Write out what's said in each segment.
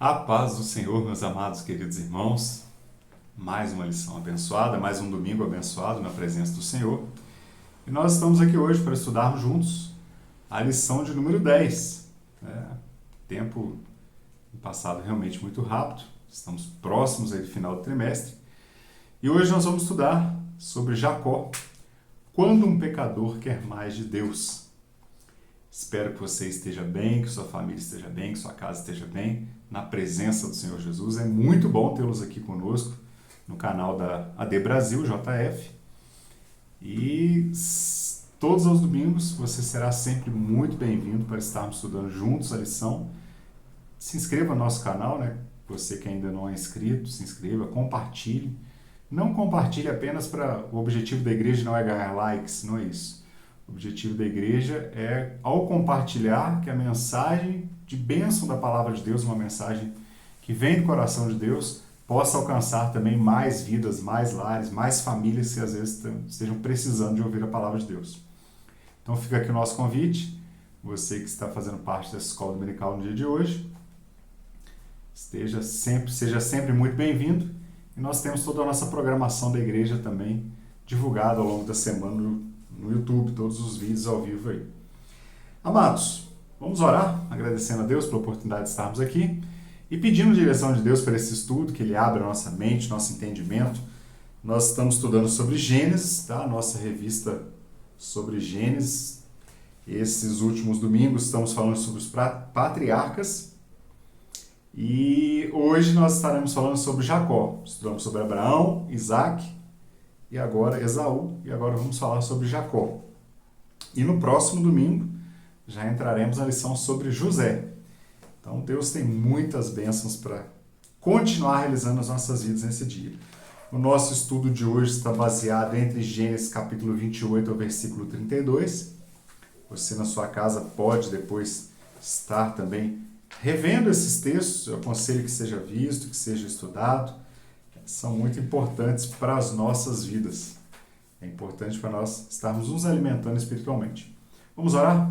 A paz do Senhor, meus amados queridos irmãos. Mais uma lição abençoada, mais um domingo abençoado na presença do Senhor. E nós estamos aqui hoje para estudarmos juntos a lição de número 10. Tempo passado realmente muito rápido, estamos próximos aí do final do trimestre. E hoje nós vamos estudar sobre Jacó, quando um pecador quer mais de Deus. Espero que você esteja bem, que sua família esteja bem, que sua casa esteja bem, na presença do Senhor Jesus. É muito bom tê-los aqui conosco no canal da AD Brasil, JF. E todos os domingos você será sempre muito bem-vindo para estarmos estudando juntos a lição. Se inscreva no nosso canal, né? Você que ainda não é inscrito, se inscreva, compartilhe. Não compartilhe apenas para... O objetivo da igreja não é ganhar likes, não é isso. O objetivo da igreja é, ao compartilhar, que a mensagem de bênção da palavra de Deus, uma mensagem que vem do coração de Deus, possa alcançar também mais vidas, mais lares, mais famílias que às vezes estejam precisando de ouvir a palavra de Deus. Então fica aqui o nosso convite, você que está fazendo parte dessa escola dominical no dia de hoje, seja sempre muito bem-vindo. E nós temos toda a nossa programação da igreja também divulgada ao longo da semana no YouTube, todos os vídeos ao vivo aí. Amados, vamos orar, agradecendo a Deus pela oportunidade de estarmos aqui e pedindo direção de Deus para esse estudo, que Ele abra a nossa mente, nosso entendimento. Nós estamos estudando sobre Gênesis, tá? Nossa revista sobre Gênesis. Esses últimos domingos estamos falando sobre os patriarcas e hoje nós estaremos falando sobre Jacó. Estudamos sobre Abraão, Isaac e agora Esaú, e agora vamos falar sobre Jacó. E no próximo domingo já entraremos na lição sobre José. Então Deus tem muitas bênçãos para continuar realizando as nossas vidas nesse dia. O nosso estudo de hoje está baseado entre Gênesis capítulo 28 ao versículo 32. Você na sua casa pode depois estar também revendo esses textos. Eu aconselho que seja visto, que seja estudado. São muito importantes para as nossas vidas. É importante para nós estarmos nos alimentando espiritualmente. Vamos orar?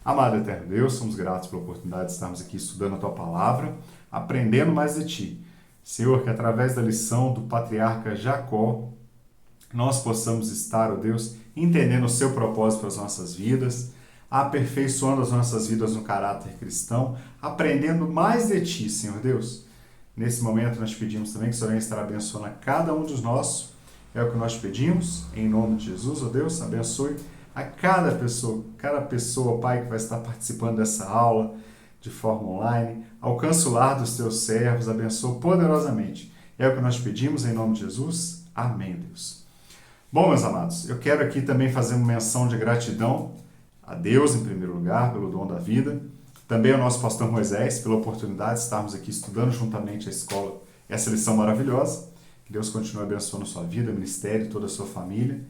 Amado eterno Deus, somos gratos pela oportunidade de estarmos aqui estudando a Tua Palavra, aprendendo mais de Ti. Senhor, que através da lição do patriarca Jacó, nós possamos estar, ó Deus, entendendo o Seu propósito para as nossas vidas, aperfeiçoando as nossas vidas no caráter cristão, aprendendo mais de Ti, Senhor Deus. Nesse momento nós pedimos também que o Senhor estará abençoando a cada um dos nossos. É o que nós pedimos, em nome de Jesus, ó Deus, abençoe a cada pessoa, Pai, que vai estar participando dessa aula de forma online. Alcança o lar dos Teus servos, abençoa poderosamente. É o que nós pedimos, em nome de Jesus. Amém, Deus. Bom, meus amados, eu quero aqui também fazer uma menção de gratidão a Deus, em primeiro lugar, pelo dom da vida. Também ao nosso pastor Moisés, pela oportunidade de estarmos aqui estudando juntamente a escola, essa lição maravilhosa. Que Deus continue abençoando a sua vida, ministério e toda a sua família.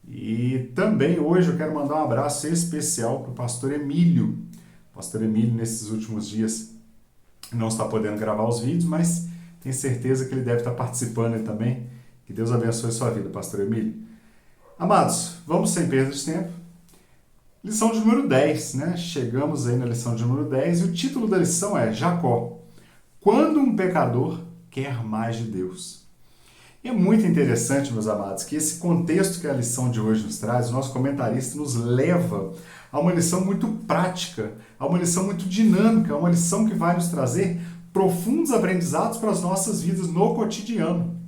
E também hoje eu quero mandar um abraço especial para o pastor Emílio. O pastor Emílio, nesses últimos dias, não está podendo gravar os vídeos, mas tenho certeza que ele deve estar participando aí também. Que Deus abençoe a sua vida, pastor Emílio. Amados, vamos sem perda de tempo. Lição de número 10, né? Chegamos aí na lição de número 10 e o título da lição é Jacó, quando um pecador quer mais de Deus. E é muito interessante, meus amados, que esse contexto que a lição de hoje nos traz, o nosso comentarista nos leva a uma lição muito prática, a uma lição muito dinâmica, a uma lição que vai nos trazer profundos aprendizados para as nossas vidas no cotidiano.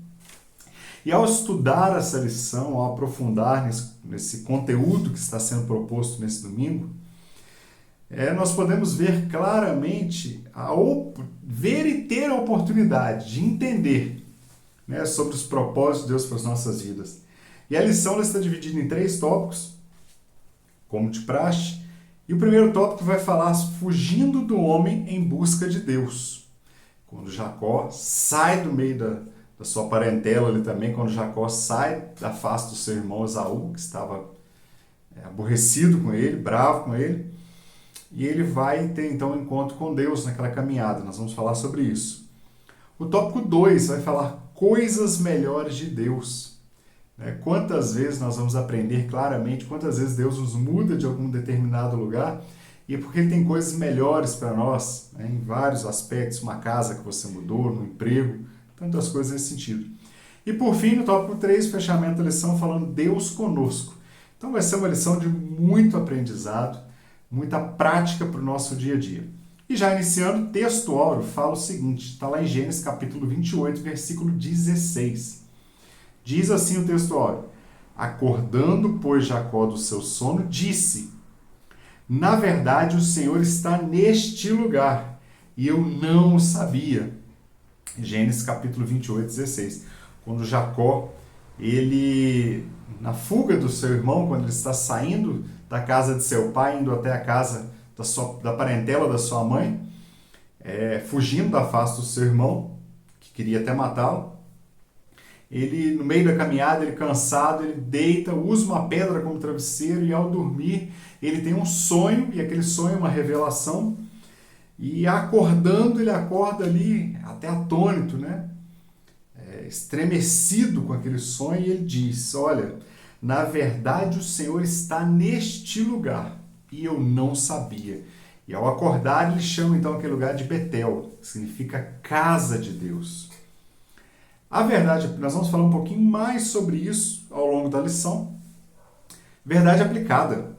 E ao estudar essa lição, ao aprofundar nesse conteúdo que está sendo proposto nesse domingo, nós podemos ver claramente, ver e ter a oportunidade de entender, né, sobre os propósitos de Deus para as nossas vidas. E a lição ela está dividida em 3 tópicos, como de praxe. E o primeiro tópico vai falar fugindo do homem em busca de Deus. Quando Jacó sai do meio da sua parentela ali também, quando Jacó sai da face do seu irmão Esaú, que estava aborrecido com ele, bravo com ele, e ele vai ter então um encontro com Deus naquela caminhada. Nós vamos falar sobre isso. O tópico 2 vai falar coisas melhores de Deus. Quantas vezes nós vamos aprender claramente, quantas vezes Deus nos muda de algum determinado lugar e porque Ele tem coisas melhores para nós, né, em vários aspectos, uma casa que você mudou, no emprego, tantas coisas nesse sentido. E por fim, no tópico 3, fechamento da lição falando Deus conosco. Então vai ser uma lição de muito aprendizado, muita prática para o nosso dia a dia. E já iniciando, o texto áureo fala o seguinte, está lá em Gênesis capítulo 28, versículo 16. Diz assim o texto áureo: acordando, pois, Jacó do seu sono, disse: na verdade, o Senhor está neste lugar, e eu não o sabia. Gênesis capítulo 28, 16. Quando Jacó, ele, na fuga do seu irmão, quando ele está saindo da casa de seu pai, indo até a casa da parentela da sua mãe, fugindo da face do seu irmão, que queria até matá-lo, ele, no meio da caminhada, ele cansado, ele deita, usa uma pedra como travesseiro e ao dormir ele tem um sonho, e aquele sonho é uma revelação, e acordando, ele acorda ali até atônito, né? Estremecido com aquele sonho, e ele diz: olha, na verdade o Senhor está neste lugar, e eu não sabia. E ao acordar, ele chama então aquele lugar de Betel, que significa casa de Deus. A verdade, nós vamos falar um pouquinho mais sobre isso ao longo da lição. Verdade aplicada.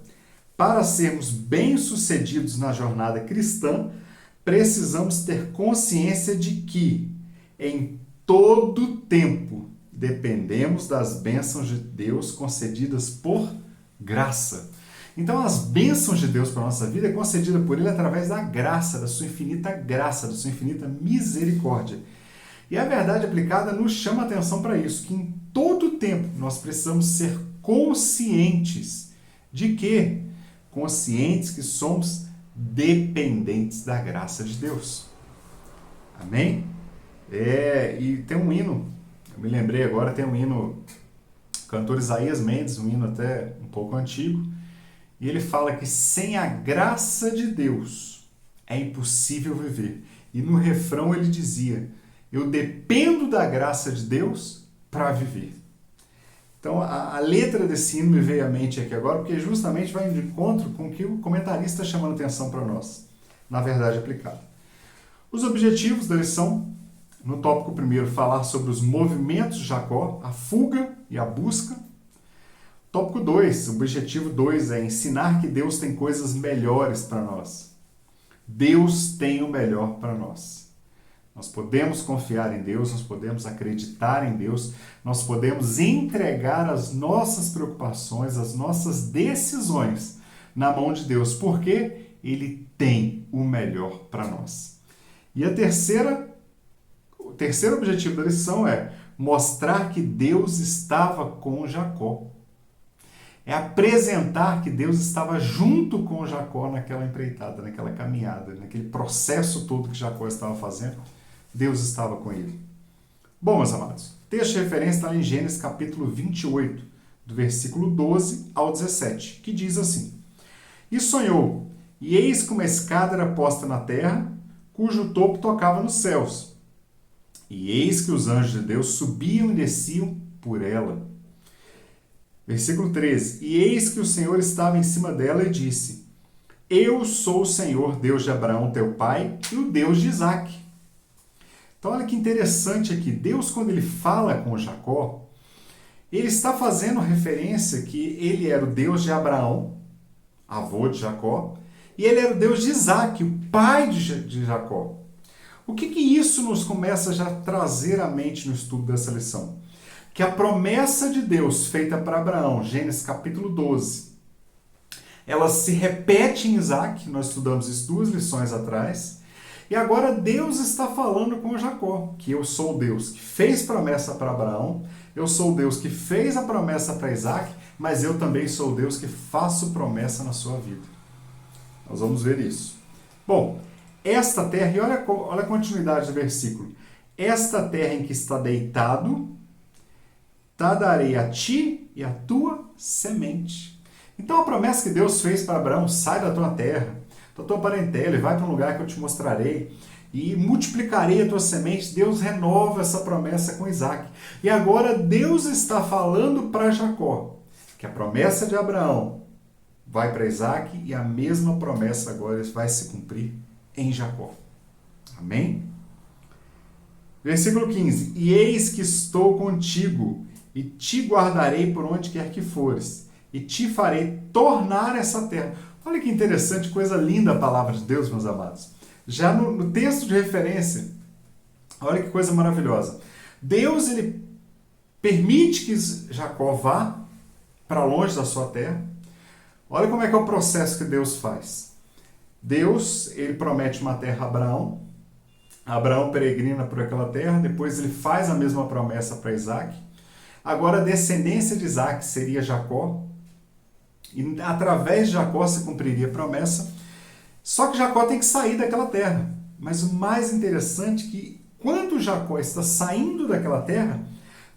Para sermos bem-sucedidos na jornada cristã, precisamos ter consciência de que, em todo tempo, dependemos das bênçãos de Deus concedidas por graça. Então, as bênçãos de Deus para a nossa vida é concedida por Ele através da graça, da sua infinita graça, da sua infinita misericórdia. E a verdade aplicada nos chama a atenção para isso, que em todo tempo nós precisamos ser conscientes de que? Conscientes que somos dependentes da graça de Deus. Amém? E tem um hino, eu me lembrei agora, tem um hino, cantor Isaías Mendes, um hino até um pouco antigo, e ele fala que sem a graça de Deus é impossível viver. E no refrão ele dizia: eu dependo da graça de Deus para viver. Então a letra desse hino me veio à mente aqui agora, porque justamente vai de encontro com o que o comentarista está chamando atenção para nós, na verdade aplicada. Os objetivos da lição, no tópico primeiro, falar sobre os movimentos de Jacó, a fuga e a busca. Tópico 2, objetivo 2 é ensinar que Deus tem coisas melhores para nós. Deus tem o melhor para nós. Nós podemos confiar em Deus, nós podemos acreditar em Deus, nós podemos entregar as nossas preocupações, as nossas decisões na mão de Deus, porque Ele tem o melhor para nós. E o terceiro objetivo da lição é mostrar que Deus estava com Jacó. É apresentar que Deus estava junto com Jacó naquela empreitada, naquela caminhada, naquele processo todo que Jacó estava fazendo. Deus estava com ele. Bom, meus amados, texto de referência está em Gênesis capítulo 28, do versículo 12 ao 17, que diz assim: e sonhou, e eis que uma escada era posta na terra, cujo topo tocava nos céus. E eis que os anjos de Deus subiam e desciam por ela. Versículo 13. E eis que o Senhor estava em cima dela e disse: eu sou o Senhor, Deus de Abraão, teu pai, e o Deus de Isaque. Então, olha que interessante aqui. Deus, quando ele fala com Jacó, ele está fazendo referência que ele era o Deus de Abraão, avô de Jacó, e ele era o Deus de Isaque, o pai de Jacó. O que isso nos começa já a trazer à mente no estudo dessa lição? Que a promessa de Deus feita para Abraão, Gênesis capítulo 12, ela se repete em Isaque, nós estudamos isso 2 lições atrás, e agora Deus está falando com Jacó, que eu sou o Deus que fez promessa para Abraão, eu sou o Deus que fez a promessa para Isaque, mas eu também sou o Deus que faço promessa na sua vida. Nós vamos ver isso. Bom, esta terra, e olha a continuidade do versículo, esta terra em que está deitado, darei a ti e a tua semente. Então a promessa que Deus fez para Abraão: sai da tua terra, da tua parentela, e vai para um lugar que eu te mostrarei, e multiplicarei a tua semente. Deus renova essa promessa com Isaque. E agora Deus está falando para Jacó que a promessa de Abraão, vai para Isaac e a mesma promessa agora vai se cumprir em Jacó. Amém? Versículo 15. E eis que estou contigo e te guardarei por onde quer que fores e te farei tornar essa terra. Olha que interessante, coisa linda a palavra de Deus, meus amados. Já no texto de referência, olha que coisa maravilhosa. Deus, ele permite que Jacó vá para longe da sua terra. Olha como é que é o processo que Deus faz. Deus, ele promete uma terra a Abraão. Abraão peregrina por aquela terra, depois ele faz a mesma promessa para Isaac. Agora a descendência de Isaac seria Jacó. E através de Jacó se cumpriria a promessa. Só que Jacó tem que sair daquela terra. Mas o mais interessante é que quando Jacó está saindo daquela terra,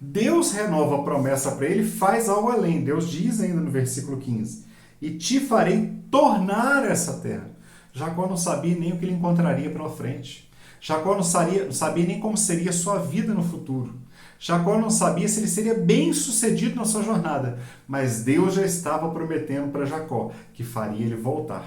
Deus renova a promessa para ele e faz algo além. Deus diz ainda no versículo 15, e te farei tornar essa terra. Jacó não sabia nem o que ele encontraria pela frente. Jacó não sabia nem como seria a sua vida no futuro. Jacó não sabia se ele seria bem sucedido na sua jornada, mas Deus já estava prometendo para Jacó que faria ele voltar.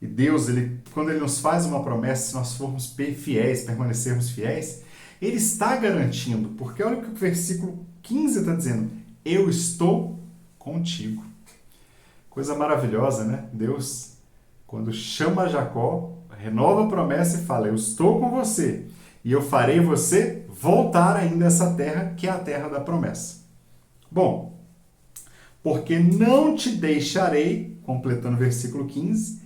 E Deus, quando ele nos faz uma promessa, se nós formos fiéis, permanecermos fiéis, ele está garantindo, porque olha o que o versículo 15 está dizendo, eu estou contigo. Coisa maravilhosa, né? Deus, quando chama Jacó, renova a promessa e fala, eu estou com você e eu farei você voltar ainda a essa terra, que é a terra da promessa. Bom, porque não te deixarei, completando o versículo 15,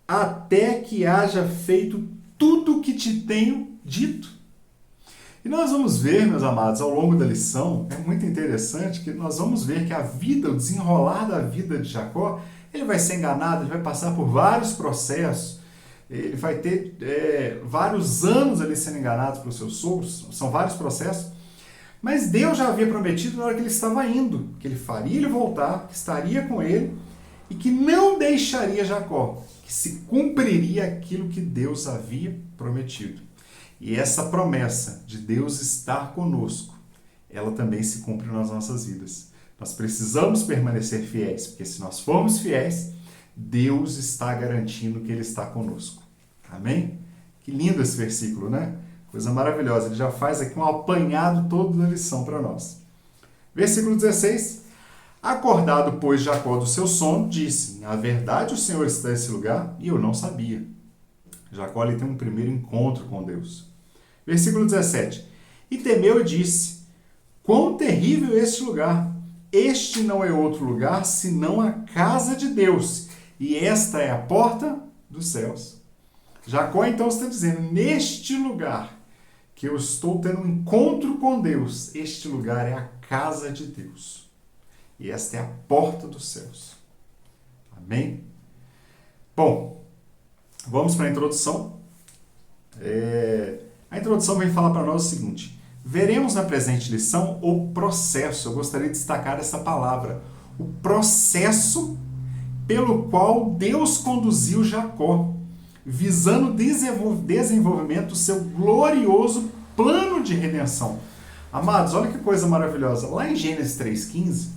até que haja feito tudo o que te tenho dito. E nós vamos ver, meus amados, ao longo da lição, é muito interessante que nós vamos ver que a vida, o desenrolar da vida de Jacó, ele vai ser enganado, ele vai passar por vários processos, ele vai ter vários anos ali sendo enganado pelos seus sogros, são vários processos, mas Deus já havia prometido na hora que ele estava indo, que ele faria ele voltar, que estaria com ele e que não deixaria Jacó, que se cumpriria aquilo que Deus havia prometido. E essa promessa de Deus estar conosco, ela também se cumpre nas nossas vidas. Nós precisamos permanecer fiéis, porque se nós formos fiéis, Deus está garantindo que Ele está conosco. Amém? Que lindo esse versículo, né? Coisa maravilhosa. Ele já faz aqui um apanhado todo da lição para nós. Versículo 16. Acordado, pois, Jacó do seu sono, disse, na verdade o Senhor está nesse lugar e eu não sabia. Jacó ele tem um primeiro encontro com Deus. Versículo 17. E temeu e disse, quão terrível é este lugar! Este não é outro lugar, senão a casa de Deus, e esta é a porta dos céus. Jacó então está dizendo, neste lugar que eu estou tendo um encontro com Deus, este lugar é a casa de Deus. E esta é a porta dos céus. Amém? Bom, vamos para a introdução. A introdução vem falar para nós o seguinte, veremos na presente lição o processo, eu gostaria de destacar essa palavra, o processo pelo qual Deus conduziu Jacó, visando o desenvolvimento do seu glorioso plano de redenção. Amados, olha que coisa maravilhosa. Lá em Gênesis 3,15,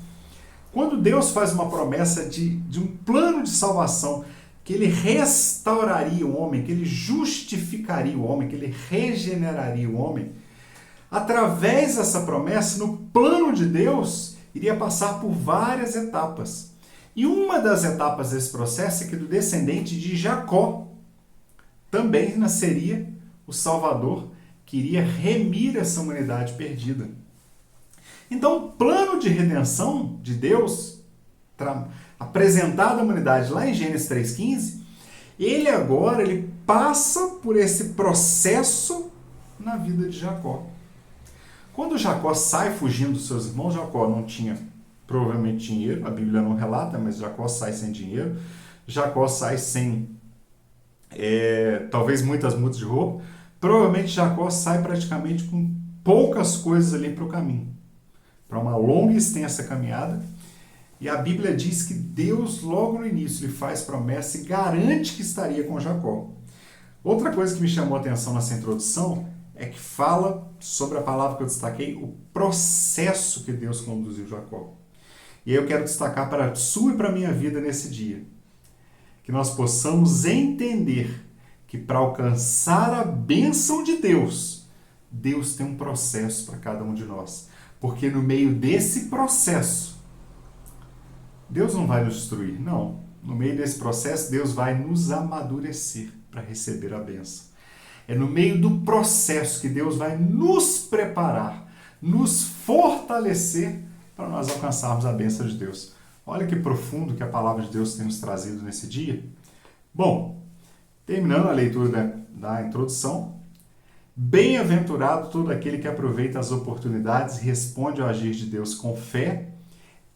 quando Deus faz uma promessa de um plano de salvação, que ele restauraria o homem, que ele justificaria o homem, que ele regeneraria o homem, através dessa promessa, no plano de Deus, iria passar por várias etapas. E uma das etapas desse processo é que do descendente de Jacó também nasceria o Salvador, que iria remir essa humanidade perdida. Então, o plano de redenção de Deus, apresentado à humanidade lá em Gênesis 3,15, ele passa por esse processo na vida de Jacó. Quando Jacó sai fugindo dos seus irmãos, Jacó não tinha provavelmente dinheiro, a Bíblia não relata, mas Jacó sai sem dinheiro, Jacó sai sem talvez muitas mudas de roupa, provavelmente Jacó sai praticamente com poucas coisas ali para o caminho, para uma longa e extensa caminhada, e a Bíblia diz que Deus logo no início lhe faz promessa e garante que estaria com Jacó. Outra coisa que me chamou a atenção nessa introdução é que fala sobre a palavra que eu destaquei, o processo que Deus conduziu Jacó. E aí eu quero destacar para a sua e para a minha vida nesse dia, que nós possamos entender que para alcançar a bênção de Deus, Deus tem um processo para cada um de nós. Porque no meio desse processo, Deus não vai nos destruir, não. No meio desse processo, Deus vai nos amadurecer para receber a bênção. É no meio do processo que Deus vai nos preparar, nos fortalecer para nós alcançarmos a bênção de Deus. Olha que profundo que a palavra de Deus tem nos trazido nesse dia. Bom, terminando a leitura da introdução, bem-aventurado todo aquele que aproveita as oportunidades e responde ao agir de Deus com fé,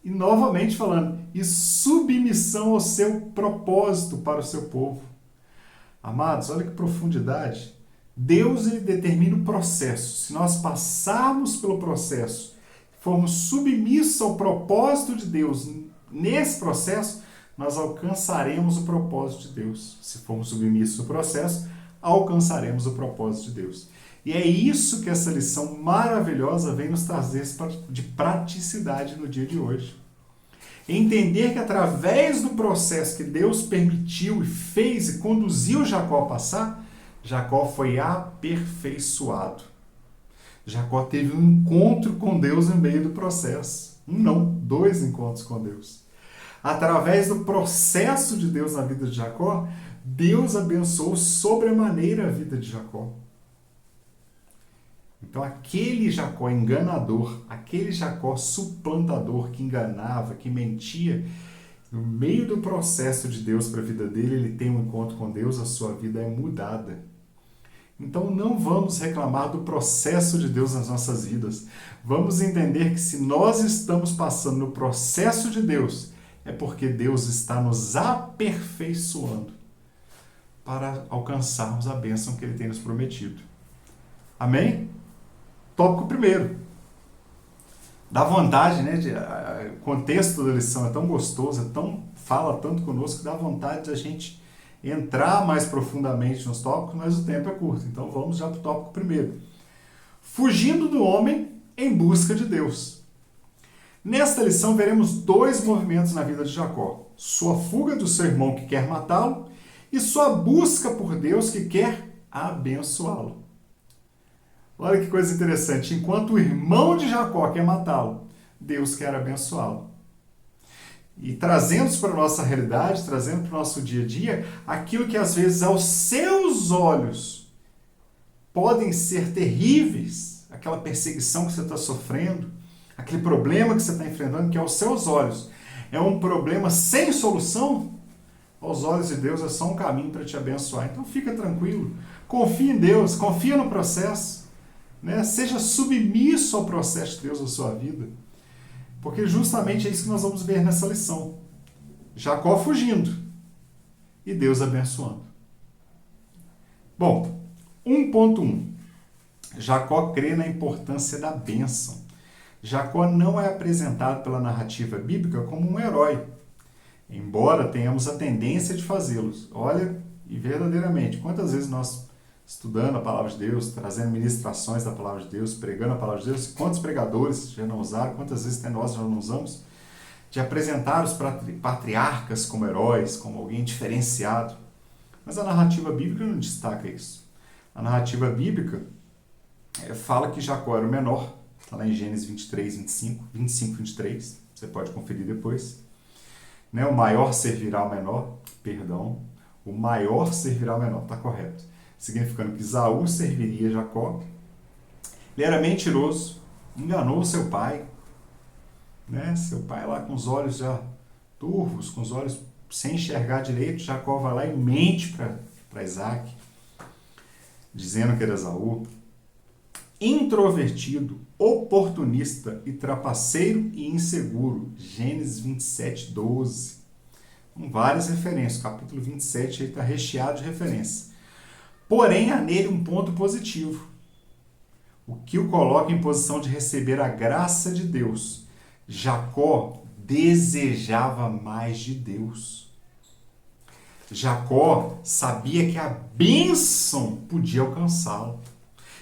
e novamente falando, e submissão ao seu propósito para o seu povo. Amados, olha que profundidade. Deus, ele determina o processo. Se nós passarmos pelo processo, formos submissos ao propósito de Deus nesse processo, nós alcançaremos o propósito de Deus. Se formos submissos no processo, alcançaremos o propósito de Deus. E é isso que essa lição maravilhosa vem nos trazer de praticidade no dia de hoje. Entender que através do processo que Deus permitiu e fez e conduziu Jacó a passar, Jacó foi aperfeiçoado. Jacó teve um encontro com Deus no meio do processo. Um não, 2 encontros com Deus. Através do processo de Deus na vida de Jacó, Deus abençoou sobremaneira a vida de Jacó. Então aquele Jacó enganador, aquele Jacó suplantador que enganava, que mentia, no meio do processo de Deus para a vida dele, ele tem um encontro com Deus, a sua vida é mudada. Então não vamos reclamar do processo de Deus nas nossas vidas. Vamos entender que se nós estamos passando no processo de Deus, é porque Deus está nos aperfeiçoando para alcançarmos a bênção que Ele tem nos prometido. Amém? Tópico primeiro. Dá vontade, né? O contexto da lição é tão gostoso, fala tanto conosco, que dá vontade de a gente entrar mais profundamente nos tópicos, mas o tempo é curto. Então vamos já para o tópico primeiro. Fugindo do homem em busca de Deus. Nesta lição veremos 2 movimentos na vida de Jacó. Sua fuga do seu irmão que quer matá-lo e sua busca por Deus que quer abençoá-lo. Olha que coisa interessante. Enquanto o irmão de Jacó quer matá-lo, Deus quer abençoá-lo. E trazendo para a nossa realidade, trazendo para o nosso dia a dia, aquilo que às vezes aos seus olhos podem ser terríveis, aquela perseguição que você está sofrendo, aquele problema que você está enfrentando, que aos seus olhos é um problema sem solução, aos olhos de Deus é só um caminho para te abençoar. Então fica tranquilo, confia em Deus, confia no processo. Né? Seja submisso ao processo de Deus na sua vida, porque justamente é isso que nós vamos ver nessa lição. Jacó fugindo e Deus abençoando. Bom, 1.1. Jacó crê na importância da bênção. Jacó não é apresentado pela narrativa bíblica como um herói, embora tenhamos a tendência de fazê-los. Olha, e verdadeiramente, quantas vezes nós estudando a palavra de Deus, trazendo ministrações da palavra de Deus, pregando a palavra de Deus, quantos pregadores já não usaram, quantas vezes até nós já não usamos, de apresentar os patriarcas como heróis, como alguém diferenciado. Mas a narrativa bíblica não destaca isso. A narrativa bíblica fala que Jacó era o menor, está lá em Gênesis 23, 25, 23, você pode conferir depois. Né? O maior servirá ao menor, o maior servirá ao menor, está correto. Significando que Esaú serviria Jacó. Ele era mentiroso, enganou seu pai. Né? Seu pai lá com os olhos já turvos, com os olhos sem enxergar direito, Jacó vai lá e mente para Isaac, dizendo que era Esaú. Introvertido, oportunista e trapaceiro e inseguro. Gênesis 27, 12. Com várias referências. O capítulo 27 está recheado de referências. Porém, há nele um ponto positivo, o que o coloca em posição de receber a graça de Deus. Jacó desejava mais de Deus. Jacó sabia que a bênção podia alcançá-lo.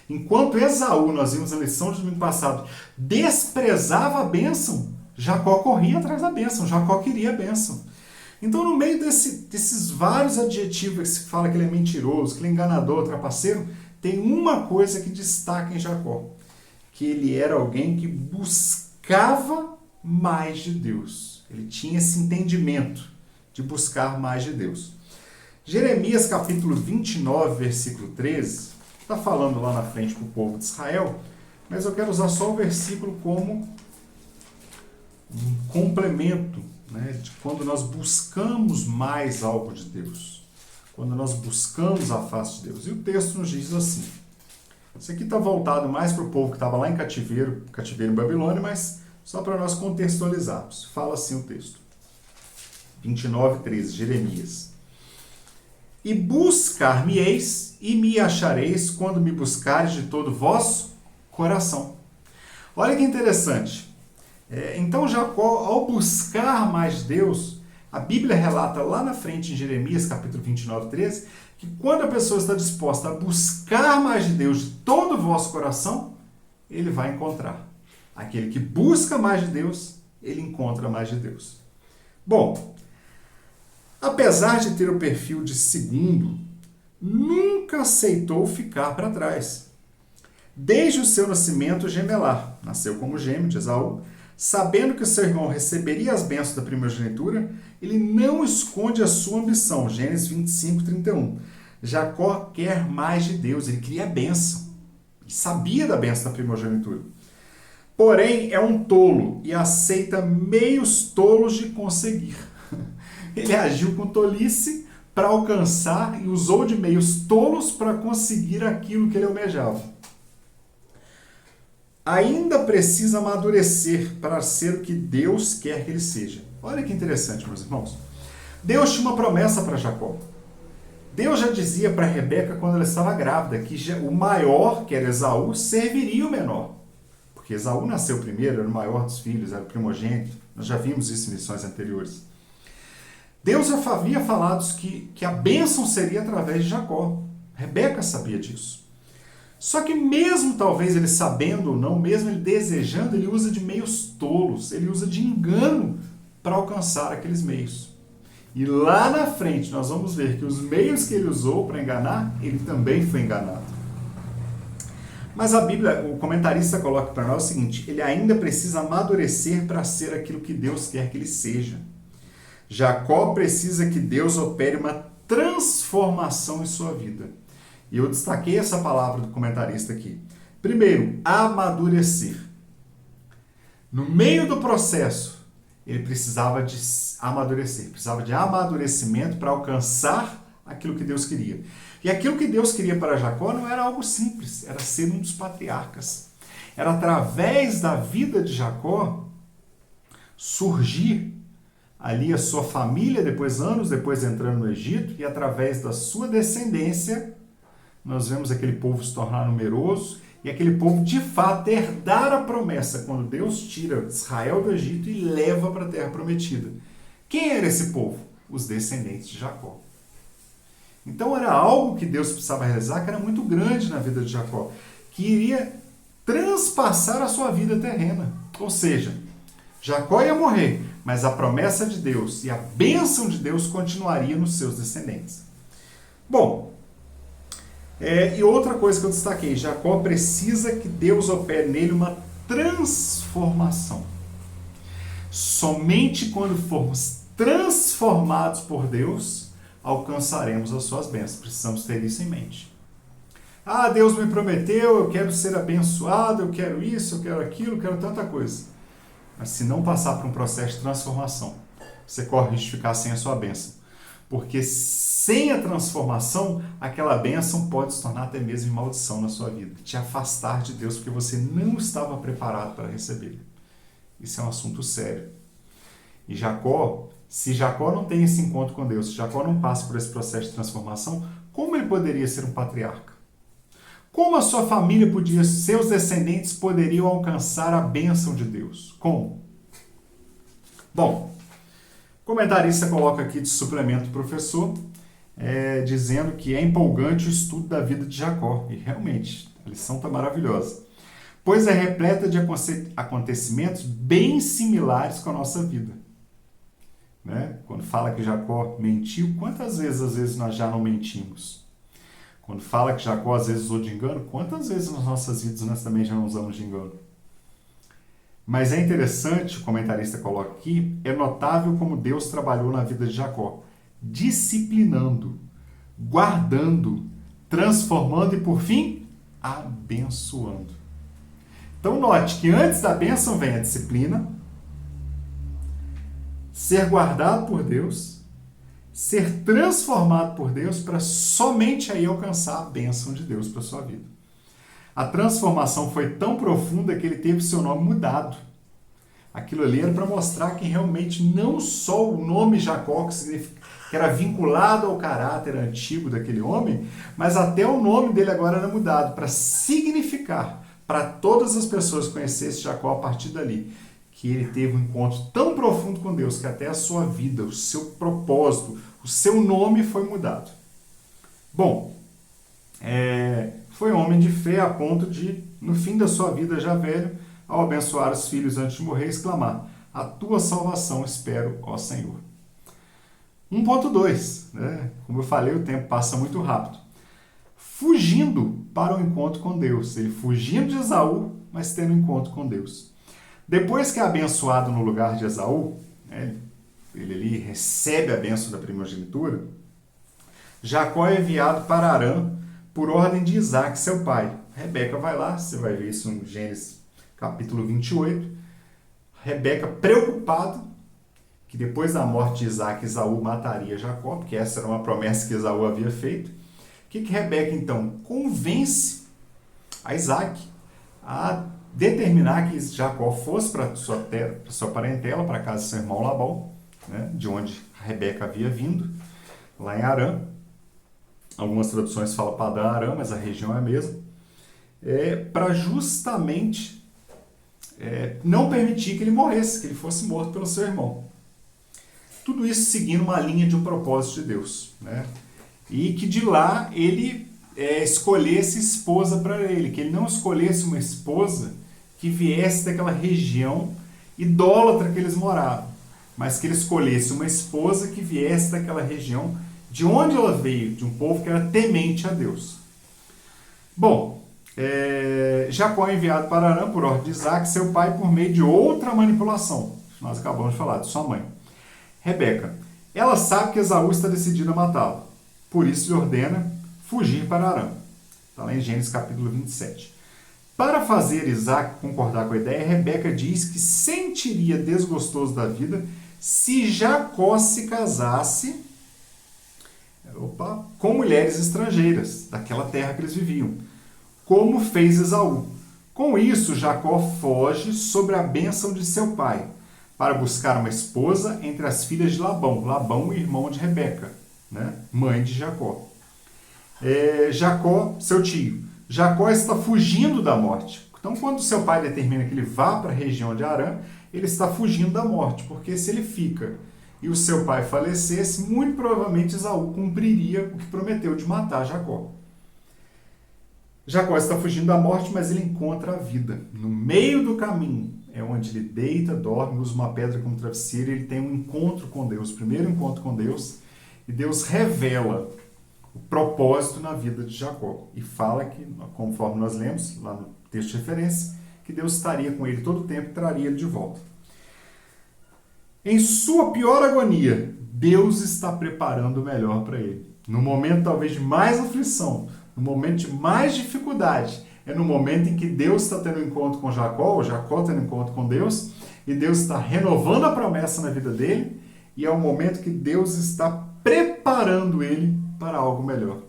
Enquanto Esaú, nós vimos na lição de domingo passado, desprezava a bênção, Jacó corria atrás da bênção, Jacó queria a bênção. Então, no meio desses vários adjetivos que se fala que ele é mentiroso, que ele é enganador, trapaceiro, tem uma coisa que destaca em Jacó, que ele era alguém que buscava mais de Deus. Ele tinha esse entendimento de buscar mais de Deus. Jeremias capítulo 29, versículo 13, está falando lá na frente para o povo de Israel, mas eu quero usar só o versículo como um complemento, né, de quando nós buscamos mais algo de Deus, quando nós buscamos a face de Deus. E o texto nos diz assim, isso aqui está voltado mais para o povo que estava lá em cativeiro em Babilônia, mas só para nós contextualizarmos. Fala assim o texto. 29:13, Jeremias. E buscar-me-eis e me achareis quando me buscares de todo o vosso coração. Olha que interessante. Então Jacó, ao buscar mais Deus, a Bíblia relata lá na frente em Jeremias, capítulo 29:13, que quando a pessoa está disposta a buscar mais de Deus de todo o vosso coração, ele vai encontrar. Aquele que busca mais de Deus, ele encontra mais de Deus. Bom, apesar de ter o perfil de segundo, nunca aceitou ficar para trás. Desde o seu nascimento gemelar, nasceu como gêmeo de Esaú, sabendo que o seu irmão receberia as bênçãos da primogenitura, ele não esconde a sua ambição. Gênesis 25:31. Jacó quer mais de Deus, ele queria a bênção. Ele sabia da bênção da primogenitura. Porém, é um tolo e aceita meios tolos de conseguir. Ele agiu com tolice para alcançar e usou de meios tolos para conseguir aquilo que ele almejava. Ainda precisa amadurecer para ser o que Deus quer que ele seja. Olha que interessante, meus irmãos. Deus tinha uma promessa para Jacó. Deus já dizia para Rebeca, quando ela estava grávida, que o maior, que era Esaú, serviria o menor. Porque Esaú nasceu primeiro, era o maior dos filhos, era o primogênito. Nós já vimos isso em lições anteriores. Deus já havia falado que a bênção seria através de Jacó. Rebeca sabia disso. Só que mesmo talvez ele sabendo ou não, mesmo ele desejando, ele usa de meios tolos, ele usa de engano para alcançar aqueles meios. E lá na frente nós vamos ver que os meios que ele usou para enganar, ele também foi enganado. Mas a Bíblia, o comentarista coloca para nós o seguinte, ele ainda precisa amadurecer para ser aquilo que Deus quer que ele seja. Jacó precisa que Deus opere uma transformação em sua vida. E eu destaquei essa palavra do comentarista aqui. Primeiro, amadurecer. No meio do processo, ele precisava de amadurecer, precisava de amadurecimento para alcançar aquilo que Deus queria. E aquilo que Deus queria para Jacó não era algo simples, era ser um dos patriarcas. Era através da vida de Jacó surgir ali a sua família, anos depois entrando no Egito, e através da sua descendência, nós vemos aquele povo se tornar numeroso, e aquele povo de fato herdar a promessa, quando Deus tira Israel do Egito e leva para a terra prometida. Quem era esse povo? Os descendentes de Jacó. Então era algo que Deus precisava realizar, que era muito grande na vida de Jacó, que iria transpassar a sua vida terrena. Ou seja, Jacó ia morrer, mas a promessa de Deus e a bênção de Deus continuaria nos seus descendentes. Bom, e outra coisa que eu destaquei, Jacó precisa que Deus opere nele uma transformação. Somente quando formos transformados por Deus, alcançaremos as suas bênçãos. Precisamos ter isso em mente. Ah, Deus me prometeu, eu quero ser abençoado, eu quero isso, eu quero aquilo, eu quero tanta coisa. Mas se não passar por um processo de transformação, você corre o risco de ficar sem a sua bênção. Porque sem a transformação, aquela bênção pode se tornar até mesmo em maldição na sua vida. Te afastar de Deus porque você não estava preparado para receber. Isso é um assunto sério. E Jacó, se Jacó não tem esse encontro com Deus, se Jacó não passa por esse processo de transformação, como ele poderia ser um patriarca? Como a sua família podia, seus descendentes poderiam alcançar a bênção de Deus? Como? Bom, o comentarista coloca aqui de suplemento professor, dizendo que é empolgante o estudo da vida de Jacó. E realmente, a lição está maravilhosa. pois é repleta de acontecimentos bem similares com a nossa vida. Né? Quando fala que Jacó mentiu, quantas vezes às vezes nós já não mentimos? Quando fala que Jacó às vezes usou de engano, quantas vezes nas nossas vidas nós também já não usamos de engano? Mas é interessante, o comentarista coloca aqui, é notável como Deus trabalhou na vida de Jacó, disciplinando, guardando, transformando e, por fim, abençoando. Então note que antes da bênção vem a disciplina, ser guardado por Deus, ser transformado por Deus para somente aí alcançar a bênção de Deus para a sua vida. A transformação foi tão profunda que ele teve seu nome mudado. Aquilo ali era para mostrar que realmente não só o nome Jacó, que era vinculado ao caráter antigo daquele homem, mas até o nome dele agora era mudado para significar para todas as pessoas que conhecessem Jacó a partir dali, que ele teve um encontro tão profundo com Deus que até a sua vida, o seu propósito, o seu nome foi mudado. Bom, foi homem de fé a ponto de, no fim da sua vida já velho, ao abençoar os filhos antes de morrer, exclamar: a tua salvação espero, ó Senhor. 1.2, né? Como eu falei, o tempo passa muito rápido. Fugindo para o encontro com Deus. Ele fugindo de Esaú, mas tendo um encontro com Deus. Depois que é abençoado no lugar de Esaú, né, ele ali recebe a bênção da primogenitura, Jacó é enviado para Harã por ordem de Isaac, seu pai. Rebeca vai lá, você vai ver isso em Gênesis capítulo 28. Rebeca preocupada que depois da morte de Isaac, Esaú mataria Jacó, porque essa era uma promessa que Esaú havia feito. O que Rebeca então convence a Isaac a determinar que Jacó fosse para sua parentela, para a casa do seu irmão Labão, né, de onde Rebeca havia vindo, lá em Harã. Algumas traduções falam Padã Harã, mas a região é a mesma. Para justamente não permitir que ele morresse, que ele fosse morto pelo seu irmão. Tudo isso seguindo uma linha de um propósito de Deus. Né? E que de lá ele escolhesse esposa para ele, que ele não escolhesse uma esposa que viesse daquela região idólatra que eles moravam, mas que ele escolhesse uma esposa que viesse daquela região de onde ela veio, de um povo que era temente a Deus. Bom, Jacó é enviado para Harã por ordem de Isaac, seu pai, por meio de outra manipulação. Nós acabamos de falar de sua mãe. Rebeca, ela sabe que Esaú está decidido a matá-lo, por isso lhe ordena fugir para Harã. Está lá em Gênesis capítulo 27. Para fazer Isaac concordar com a ideia, Rebeca diz que sentiria desgostoso da vida se Jacó se casasse com mulheres estrangeiras, daquela terra que eles viviam, como fez Esaú. Com isso, Jacó foge sobre a bênção de seu pai, para buscar uma esposa entre as filhas de Labão. Labão, o irmão de Rebeca, né? Mãe de Jacó. Jacó, seu tio. Jacó está fugindo da morte. Então, quando seu pai determina que ele vá para a região de Harã, ele está fugindo da morte, porque se ele fica e o seu pai falecesse, muito provavelmente Esaú cumpriria o que prometeu de matar Jacó. Jacó está fugindo da morte, mas ele encontra a vida. No meio do caminho é onde ele deita, dorme, usa uma pedra como travesseiro, e ele tem um encontro com Deus, o primeiro encontro com Deus, e Deus revela o propósito na vida de Jacó. E fala que, conforme nós lemos lá no texto de referência, que Deus estaria com ele todo o tempo e traria ele de volta. Em sua pior agonia, Deus está preparando o melhor para ele. No momento talvez de mais aflição, no momento de mais dificuldade, é no momento em que Deus está tendo um encontro com Jacó, ou Jacó tendo um encontro com Deus, e Deus está renovando a promessa na vida dele, e é o momento que Deus está preparando ele para algo melhor.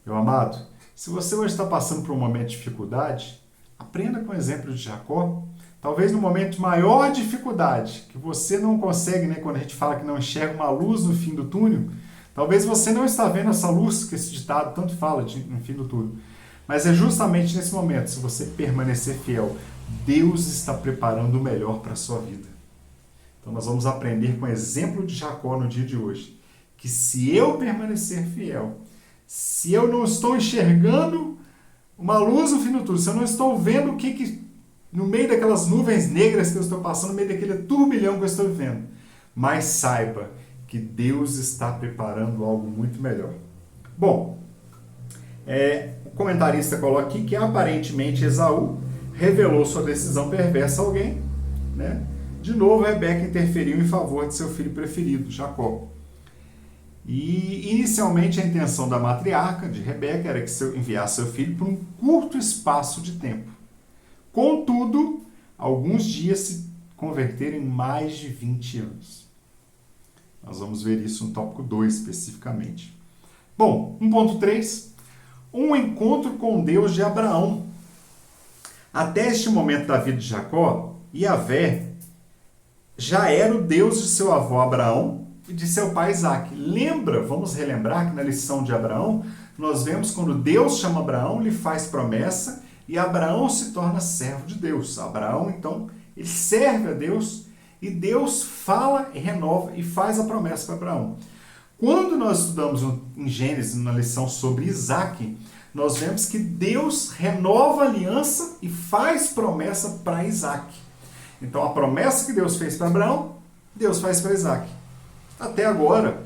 Meu amado, se você hoje está passando por um momento de dificuldade, aprenda com o exemplo de Jacó. Talvez no momento de maior dificuldade, que você não consegue, né, quando a gente fala que não enxerga uma luz no fim do túnel, talvez você não está vendo essa luz que esse ditado tanto fala no fim do túnel. Mas é justamente nesse momento, se você permanecer fiel, Deus está preparando o melhor para a sua vida. Então nós vamos aprender com o exemplo de Jacó no dia de hoje, que se eu permanecer fiel, se eu não estou enxergando Uma luz no fim do túnel. Se eu não estou vendo o que no meio daquelas nuvens negras que eu estou passando, no meio daquele turbilhão que eu estou vivendo. Mas saiba que Deus está preparando algo muito melhor. Bom, o comentarista coloca aqui que aparentemente Esaú revelou sua decisão perversa a alguém, né? De novo, Rebeca interferiu em favor de seu filho preferido, Jacó. E, inicialmente, a intenção da matriarca, de Rebeca, era que enviasse seu filho por um curto espaço de tempo. Contudo, alguns dias se converteram em mais de 20 anos. Nós vamos ver isso no tópico 2, especificamente. Bom, 1.3. Um encontro com Deus de Abraão. Até este momento da vida de Jacó, Yahvé já era o Deus de seu avô Abraão e de seu pai Isaque. Vamos relembrar que na lição de Abraão, nós vemos quando Deus chama Abraão, lhe faz promessa e Abraão se torna servo de Deus. Abraão, então, ele serve a Deus e Deus fala, renova e faz a promessa para Abraão. Quando nós estudamos em Gênesis, na lição sobre Isaque, nós vemos que Deus renova a aliança e faz promessa para Isaque. Então, a promessa que Deus fez para Abraão, Deus faz para Isaque. Até agora,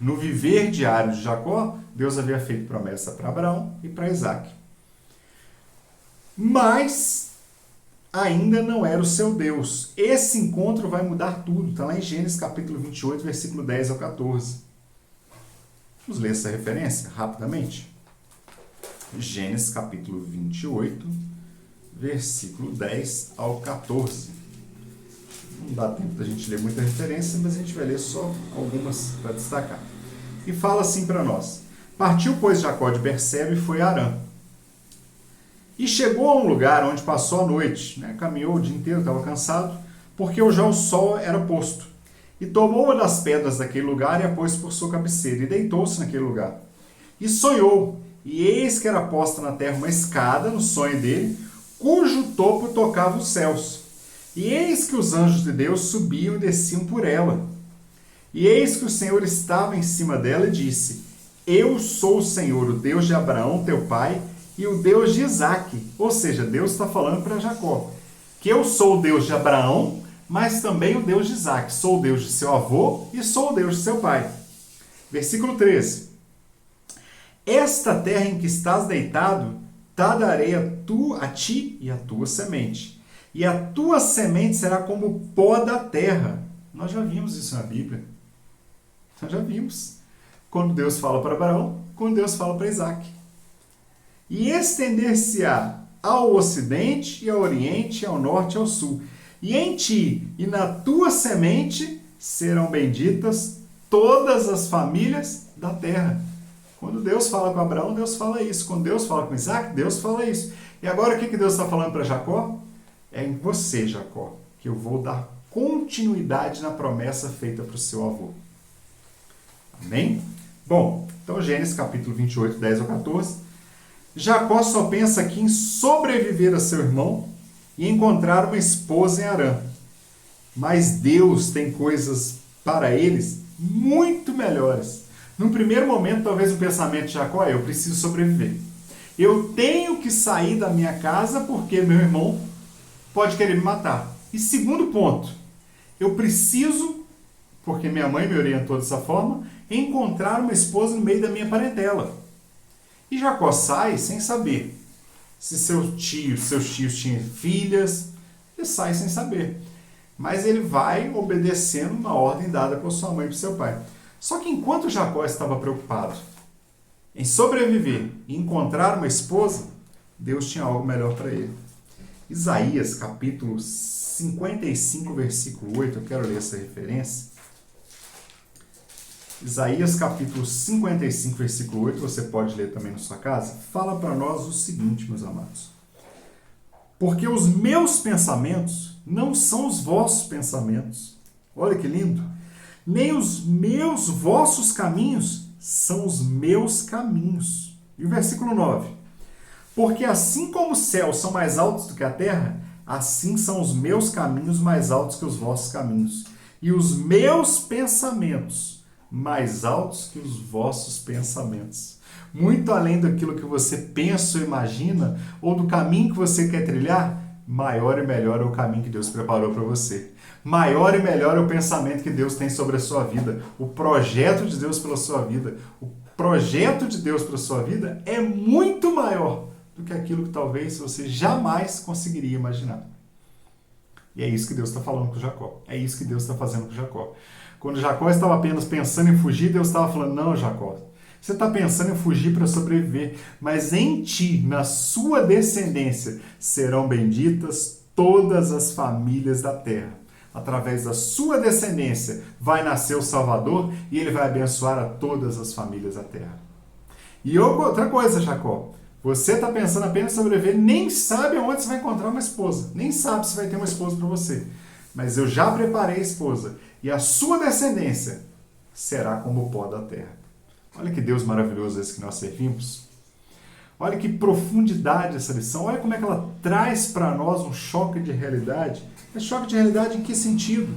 no viver diário de Jacó, Deus havia feito promessa para Abraão e para Isaque. Mas ainda não era o seu Deus. Esse encontro vai mudar tudo. Está lá em Gênesis capítulo 28, versículo 10 ao 14. Vamos ler essa referência rapidamente? Gênesis capítulo 28, versículo 10 ao 14. Não dá tempo da gente ler muita referência, mas a gente vai ler só algumas para destacar. E fala assim para nós. Partiu, pois, Jacó de Berseba e foi a Harã. E chegou a um lugar onde passou a noite, né? Caminhou o dia inteiro, estava cansado, porque já o sol era posto. E tomou uma das pedras daquele lugar e a pôs por sua cabeceira, e deitou-se naquele lugar. E sonhou, e eis que era posta na terra uma escada, no sonho dele, cujo topo tocava os céus. E eis que os anjos de Deus subiam e desciam por ela. E eis que o Senhor estava em cima dela e disse: Eu sou o Senhor, o Deus de Abraão, teu pai, e o Deus de Isaque. Ou seja, Deus está falando para Jacó que eu sou o Deus de Abraão, mas também o Deus de Isaque. Sou o Deus de seu avô e sou o Deus de seu pai. Versículo 13. Esta terra em que estás deitado, darei a ti e a tua semente. E a tua semente será como o pó da terra. Nós já vimos isso na Bíblia. Nós já vimos. Quando Deus fala para Abraão, quando Deus fala para Isaque. E estender-se-á ao ocidente e ao oriente, ao norte e ao sul. E em ti e na tua semente serão benditas todas as famílias da terra. Quando Deus fala com Abraão, Deus fala isso. Quando Deus fala com Isaque, Deus fala isso. E agora o que Deus está falando para Jacó? É em você, Jacó, que eu vou dar continuidade na promessa feita para o seu avô. Amém? Bom, então Gênesis capítulo 28, 10 ao 14. Jacó só pensa aqui em sobreviver a seu irmão e encontrar uma esposa em Harã. Mas Deus tem coisas para eles muito melhores. Num primeiro momento, talvez o pensamento de Jacó é: eu preciso sobreviver. Eu tenho que sair da minha casa porque meu irmão pode querer me matar. E segundo ponto, eu preciso, porque minha mãe me orientou dessa forma, encontrar uma esposa no meio da minha parentela. E Jacó sai sem saber se seus tios tinham filhas, ele sai sem saber. Mas ele vai obedecendo uma ordem dada por sua mãe e por seu pai. Só que enquanto Jacó estava preocupado em sobreviver e encontrar uma esposa, Deus tinha algo melhor para ele. Isaías, capítulo 55, versículo 8, eu quero ler essa referência. Isaías, capítulo 55, versículo 8, você pode ler também na sua casa, fala para nós o seguinte, meus amados. Porque os meus pensamentos não são os vossos pensamentos. Olha que lindo. Nem os vossos caminhos são os meus caminhos. E o versículo 9. Porque assim como os céus são mais altos do que a terra, assim são os meus caminhos mais altos que os vossos caminhos. E os meus pensamentos mais altos que os vossos pensamentos. Muito além daquilo que você pensa ou imagina, ou do caminho que você quer trilhar, maior e melhor é o caminho que Deus preparou para você. Maior e melhor é o pensamento que Deus tem sobre a sua vida, o projeto de Deus pela sua vida. O projeto de Deus para a sua vida é muito maior do que aquilo que talvez você jamais conseguiria imaginar. E é isso que Deus está falando com Jacó. É isso que Deus está fazendo com Jacó. Quando Jacó estava apenas pensando em fugir, Deus estava falando, não, Jacó, você está pensando em fugir para sobreviver, mas em ti, na sua descendência, serão benditas todas as famílias da terra. Através da sua descendência vai nascer o Salvador e ele vai abençoar a todas as famílias da terra. E outra coisa, Jacó, você está pensando apenas em sobreviver, nem sabe onde você vai encontrar uma esposa, nem sabe se vai ter uma esposa para você. Mas eu já preparei a esposa e a sua descendência será como o pó da terra. Olha que Deus maravilhoso esse que nós servimos. Olha que profundidade essa lição. Olha como é que ela traz para nós um choque de realidade. É choque de realidade em que sentido?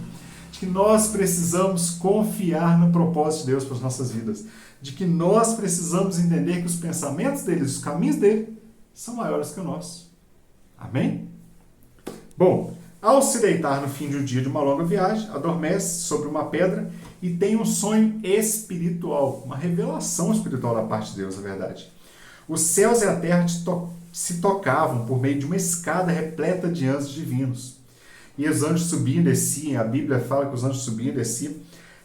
De que nós precisamos confiar no propósito de Deus para as nossas vidas. De que nós precisamos entender que os pensamentos dele, os caminhos dele, são maiores que o nosso. Amém? Bom, ao se deitar no fim de um dia de uma longa viagem, adormece sobre uma pedra e tem um sonho espiritual, uma revelação espiritual da parte de Deus, na verdade. Os céus e a terra se tocavam por meio de uma escada repleta de anjos divinos. E os anjos subiam e desciam, a Bíblia fala que os anjos subiam e desciam.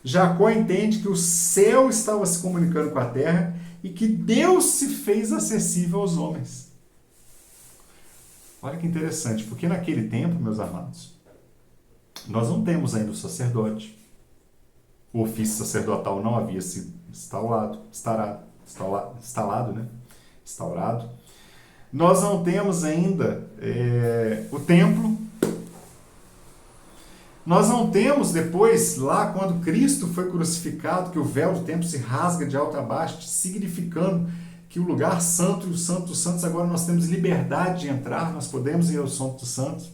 Jacó entende que o céu estava se comunicando com a terra e que Deus se fez acessível aos homens. Olha que interessante, porque naquele tempo, meus amados, nós não temos ainda o sacerdote. O ofício sacerdotal não havia sido instaurado. Nós não temos ainda o templo. Nós não temos depois, lá quando Cristo foi crucificado, que o véu do templo se rasga de alto a baixo, significando que o lugar santo e o santo dos santos, agora nós temos liberdade de entrar, nós podemos ir ao santo dos santos.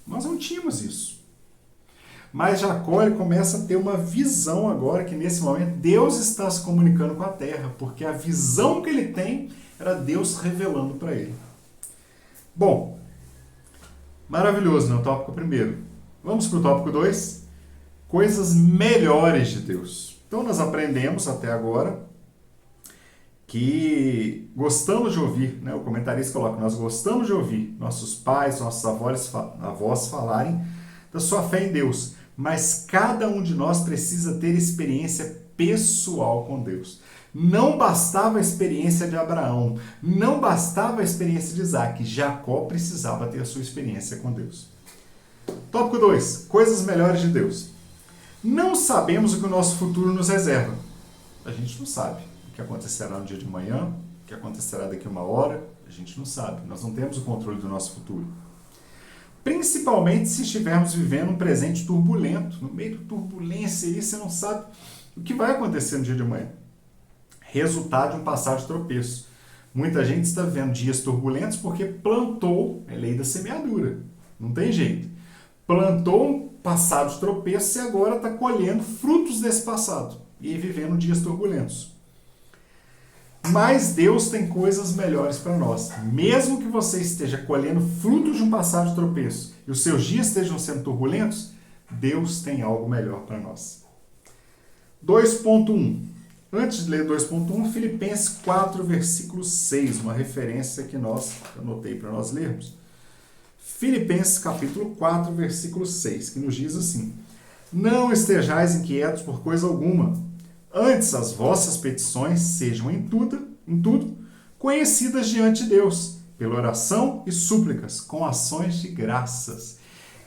Nós não tínhamos isso. Mas Jacó ele começa a ter uma visão agora, que nesse momento Deus está se comunicando com a terra, porque a visão que ele tem era Deus revelando para ele. Bom, maravilhoso, né? O tópico primeiro. Vamos para o tópico 2, coisas melhores de Deus. Então nós aprendemos até agora que gostamos de ouvir, né? O comentarista coloca, nós gostamos de ouvir nossos pais, nossos avós falarem da sua fé em Deus, mas cada um de nós precisa ter experiência pessoal com Deus. Não bastava a experiência de Abraão, não bastava a experiência de Isaac, Jacó precisava ter a sua experiência com Deus. Tópico 2, coisas melhores de Deus. Não sabemos o que o nosso futuro nos reserva. A gente não sabe o que acontecerá no dia de amanhã, o que acontecerá daqui a uma hora, a gente não sabe. Nós não temos o controle do nosso futuro. Principalmente se estivermos vivendo um presente turbulento. No meio da turbulência aí, você não sabe o que vai acontecer no dia de amanhã. Resultado de um passado de tropeço. Muita gente está vivendo dias turbulentos porque plantou, é lei da semeadura. Não tem jeito. Plantou um passado de tropeço e agora está colhendo frutos desse passado. E aí vivendo dias turbulentos. Mas Deus tem coisas melhores para nós. Mesmo que você esteja colhendo frutos de um passado de tropeço e os seus dias estejam sendo turbulentos, Deus tem algo melhor para nós. 2.1. Antes de ler 2.1, Filipenses 4, versículo 6, uma referência que nós anotei para nós lermos. Filipenses capítulo 4, versículo 6, que nos diz assim: não estejais inquietos por coisa alguma, antes as vossas petições sejam em tudo conhecidas diante de Deus, pela oração e súplicas, com ações de graças.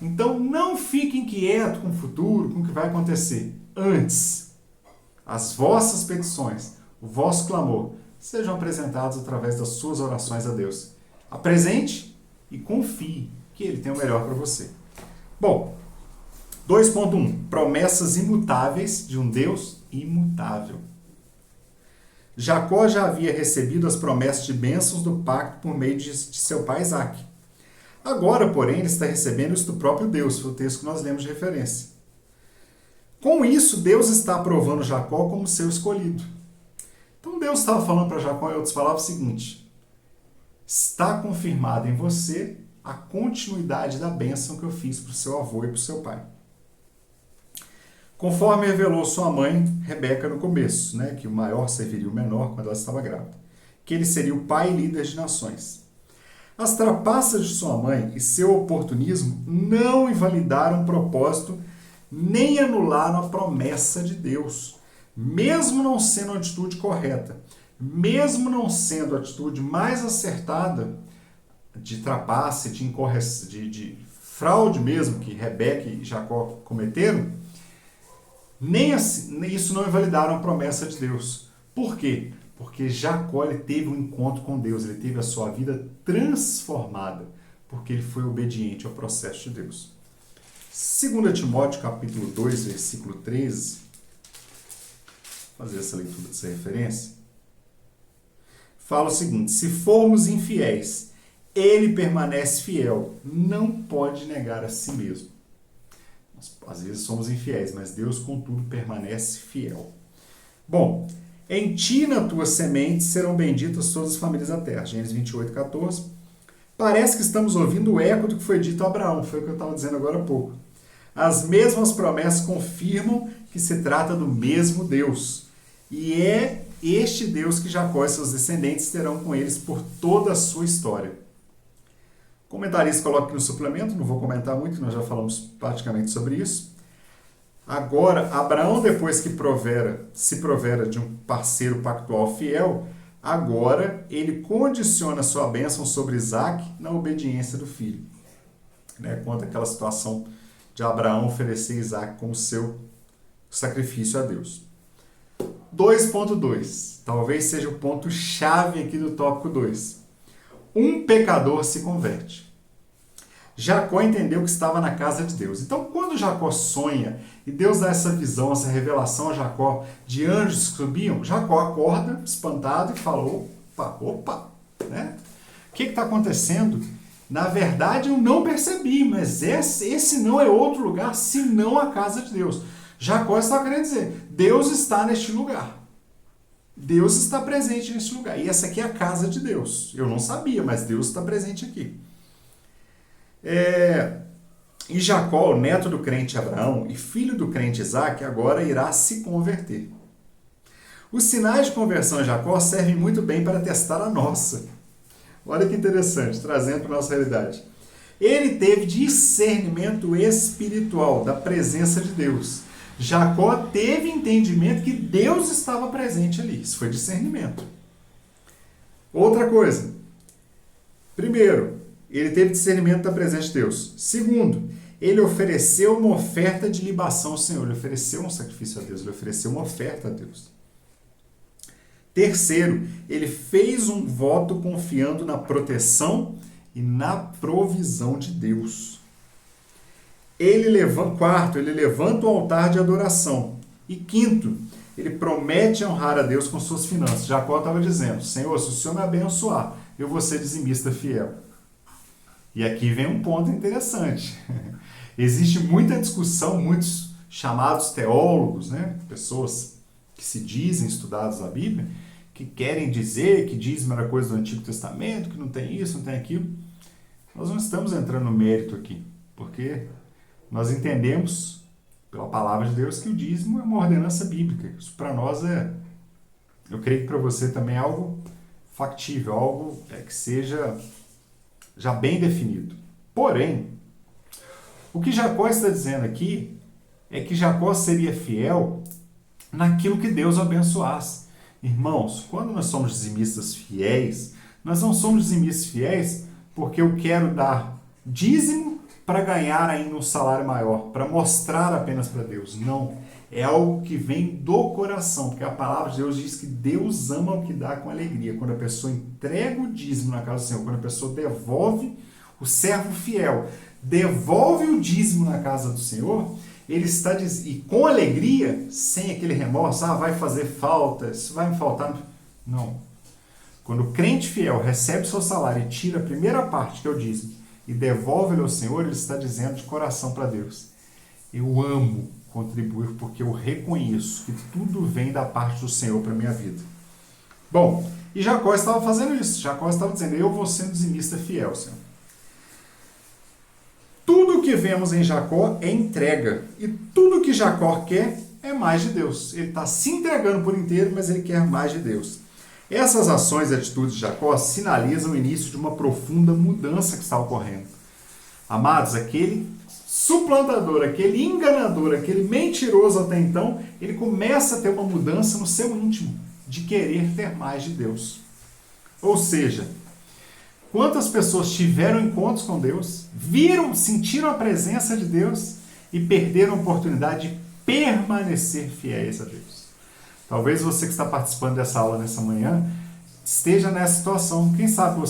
Então não fique inquieto com o futuro, com o que vai acontecer. Antes, as vossas petições, o vosso clamor, sejam apresentados através das suas orações a Deus. Apresente e confie que Ele tem o melhor para você. Bom, 2.1. Promessas imutáveis de um Deus imutável. Jacó já havia recebido as promessas de bênçãos do pacto por meio de seu pai Isaac. Agora, porém, ele está recebendo isso do próprio Deus, foi o texto que nós lemos de referência. Com isso, Deus está aprovando Jacó como seu escolhido. Então Deus estava falando para Jacó, em outras palavras, o seguinte: está confirmado em você a continuidade da bênção que eu fiz para o seu avô e para o seu pai. Conforme revelou sua mãe, Rebeca, no começo, né, que o maior serviria o menor quando ela estava grávida, que ele seria o pai e líder de nações. As trapaças de sua mãe e seu oportunismo não invalidaram o propósito nem anularam a promessa de Deus. Mesmo não sendo a atitude correta, mesmo não sendo a atitude mais acertada de trapaça, de fraude mesmo que Rebeca e Jacó cometeram, nem assim, isso não invalidaram a promessa de Deus. Por quê? Porque Jacó ele teve um encontro com Deus, ele teve a sua vida transformada, porque ele foi obediente ao processo de Deus. 2 Timóteo capítulo 2, versículo 13, vou fazer essa leitura dessa referência, fala o seguinte: se formos infiéis, ele permanece fiel, não pode negar a si mesmo. Às vezes somos infiéis, mas Deus, contudo, permanece fiel. Bom, em ti e na tua semente serão benditas todas as famílias da terra. Gênesis 28, 14. Parece que estamos ouvindo o eco do que foi dito a Abraão, foi o que eu estava dizendo agora há pouco. As mesmas promessas confirmam que se trata do mesmo Deus. E é este Deus que Jacó e seus descendentes terão com eles por toda a sua história. O comentarista coloca aqui no suplemento, não vou comentar muito, nós já falamos praticamente sobre isso. Agora, Abraão, depois que se provera de um parceiro pactual fiel, agora ele condiciona sua bênção sobre Isaac na obediência do filho. Conta aquela situação de Abraão oferecer Isaac como seu sacrifício a Deus. 2.2, talvez seja o ponto-chave aqui do tópico 2. Um pecador se converte. Jacó entendeu que estava na casa de Deus. Então, quando Jacó sonha e Deus dá essa visão, essa revelação a Jacó de anjos que subiam, Jacó acorda espantado e fala: opa, né? O que está acontecendo? Na verdade, eu não percebi, mas esse não é outro lugar senão a casa de Deus. Jacó está querendo dizer: Deus está neste lugar. Deus está presente neste lugar. E essa aqui é a casa de Deus. Eu não sabia, mas Deus está presente aqui. E Jacó, o neto do crente Abraão e filho do crente Isaac, agora irá se converter. Os sinais de conversão de Jacó servem muito bem para testar a nossa. Olha que interessante, trazendo para a nossa realidade. Ele teve discernimento espiritual da presença de Deus. Jacó teve entendimento que Deus estava presente ali. Isso foi discernimento. Outra coisa. Primeiro, ele teve discernimento da presença de Deus. Segundo, ele ofereceu uma oferta de libação ao Senhor. Ele ofereceu um sacrifício a Deus. Ele ofereceu uma oferta a Deus. Terceiro, ele fez um voto confiando na proteção e na provisão de Deus. Quarto, ele levanta o altar de adoração. E quinto, ele promete honrar a Deus com suas finanças. Jacó estava dizendo: Senhor, se o Senhor me abençoar, eu vou ser dizimista fiel. E aqui vem um ponto interessante. Existe muita discussão, muitos chamados teólogos, pessoas que se dizem estudados da Bíblia, que querem dizer que dízimo era coisa do Antigo Testamento, que não tem isso, não tem aquilo. Nós não estamos entrando no mérito aqui, porque nós entendemos, pela palavra de Deus, que o dízimo é uma ordenança bíblica. Isso para nós eu creio que para você também é algo factível, algo que seja já bem definido. Porém, o que Jacó está dizendo aqui é que Jacó seria fiel naquilo que Deus o abençoasse. Irmãos, quando nós somos dizimistas fiéis, nós não somos dizimistas fiéis porque eu quero dar dízimo para ganhar ainda um salário maior, para mostrar apenas para Deus. Não. É algo que vem do coração, porque a palavra de Deus diz que Deus ama o que dá com alegria. Quando a pessoa entrega o dízimo na casa do Senhor, quando a pessoa devolve, o servo fiel devolve o dízimo na casa do Senhor, ele está dizendo, e com alegria, sem aquele remorso: vai fazer falta, isso vai me faltar. Não. Quando o crente fiel recebe seu salário e tira a primeira parte, que é o dízimo, e devolve-lhe ao Senhor, ele está dizendo de coração para Deus: eu amo contribuir porque eu reconheço que tudo vem da parte do Senhor para a minha vida. Bom, e Jacó estava fazendo isso. Jacó estava dizendo, eu vou ser um dizimista fiel, Senhor. Tudo que vemos em Jacó é entrega. E tudo que Jacó quer é mais de Deus. Ele está se entregando por inteiro, mas ele quer mais de Deus. Essas ações e atitudes de Jacó sinalizam o início de uma profunda mudança que está ocorrendo. Amados, aquele suplantador, aquele enganador, aquele mentiroso até então, ele começa a ter uma mudança no seu íntimo, de querer ter mais de Deus. Ou seja, quantas pessoas tiveram encontros com Deus, viram, sentiram a presença de Deus e perderam a oportunidade de permanecer fiéis a Deus. Talvez você que está participando dessa aula nessa manhã esteja nessa situação. Quem sabe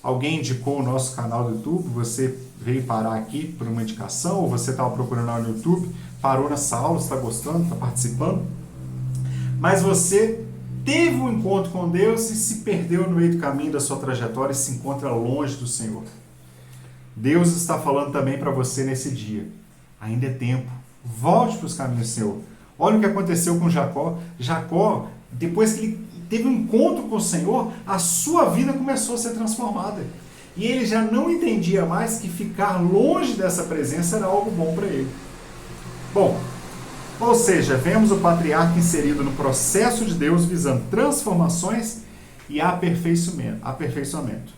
alguém indicou o nosso canal do YouTube, você veio parar aqui por uma indicação, ou você estava procurando no YouTube, parou nessa aula, está gostando, está participando, mas você teve um encontro com Deus e se perdeu no meio do caminho da sua trajetória e se encontra longe do Senhor. Deus está falando também para você nesse dia. Ainda é tempo. Volte para os caminhos do Senhor. Olha o que aconteceu com Jacó. Jacó, depois que ele teve um encontro com o Senhor, a sua vida começou a ser transformada. E ele já não entendia mais que ficar longe dessa presença era algo bom para ele. Bom, ou seja, vemos o patriarca inserido no processo de Deus visando transformações e aperfeiçoamento.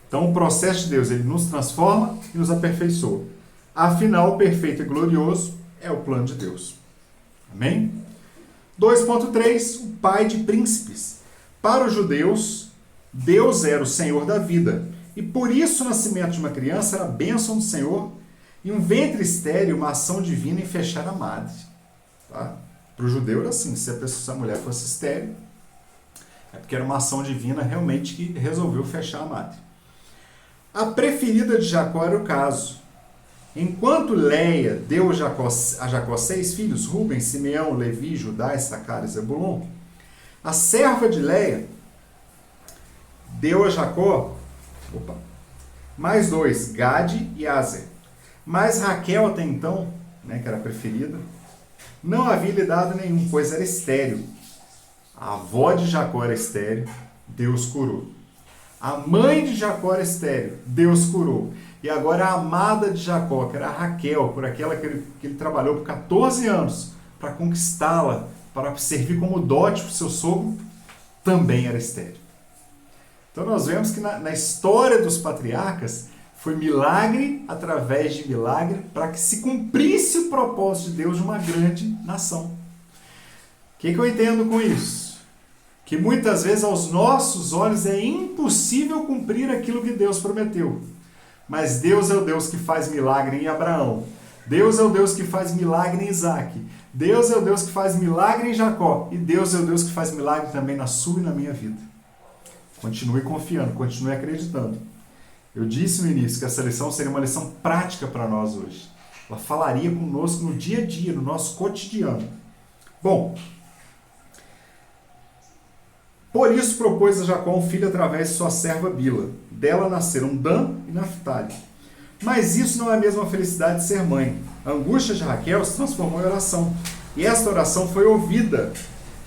Então, o processo de Deus, ele nos transforma e nos aperfeiçoa. Afinal, o perfeito e glorioso é o plano de Deus. Amém? 2.3, o pai de príncipes. Para os judeus, Deus era o Senhor da vida. E por isso o nascimento de uma criança era a bênção do Senhor e um ventre estéril, uma ação divina em fechar a madre. Tá? Para o judeu era assim, se a mulher fosse estéril, é porque era uma ação divina realmente que resolveu fechar a madre. A preferida de Jacó era o caso. Enquanto Leia deu a Jacó 6 filhos, Rubem, Simeão, Levi, Judá, Issacar e Zebulon, a serva de Leia deu a Jacó mais 2, Gade e Aser. Mas Raquel até então, que era a preferida, não havia lhe dado nenhum, pois era estéril. A avó de Jacó era estéril, Deus curou. A mãe de Jacó era estéril, Deus curou. E agora a amada de Jacó, que era a Raquel, por aquela que ele trabalhou por 14 anos para conquistá-la, para servir como dote para o seu sogro, também era estéril. Então nós vemos que na história dos patriarcas foi milagre através de milagre para que se cumprisse o propósito de Deus de uma grande nação. O que eu entendo com isso? Que muitas vezes aos nossos olhos é impossível cumprir aquilo que Deus prometeu. Mas Deus é o Deus que faz milagre em Abraão. Deus é o Deus que faz milagre em Isaac. Deus é o Deus que faz milagre em Jacó. E Deus é o Deus que faz milagre também na sua e na minha vida. Continue confiando, continue acreditando. Eu disse no início que essa lição seria uma lição prática para nós hoje. Ela falaria conosco no dia a dia, no nosso cotidiano. Bom, por isso propôs a Jacó um filho através de sua serva Bila. Dela nasceram Dan e Naphtali. Mas isso não é a mesma felicidade de ser mãe. A angústia de Raquel se transformou em oração. E esta oração foi ouvida.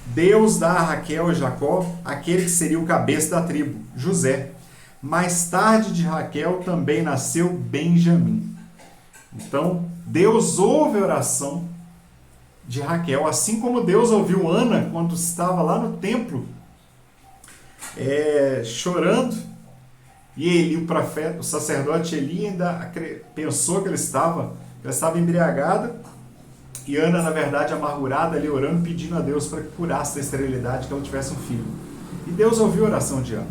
Deus dá a Raquel e Jacó aquele que seria o cabeça da tribo, José. Mais tarde de Raquel também nasceu Benjamim. Então, Deus ouve a oração de Raquel, assim como Deus ouviu Ana quando estava lá no templo, chorando, e Eli, o profeta, o sacerdote Eli, ainda pensou que ela estava embriagada, e Ana, na verdade, amargurada ali, orando, pedindo a Deus para que curasse da esterilidade, que ela tivesse um filho. E Deus ouviu a oração de Ana.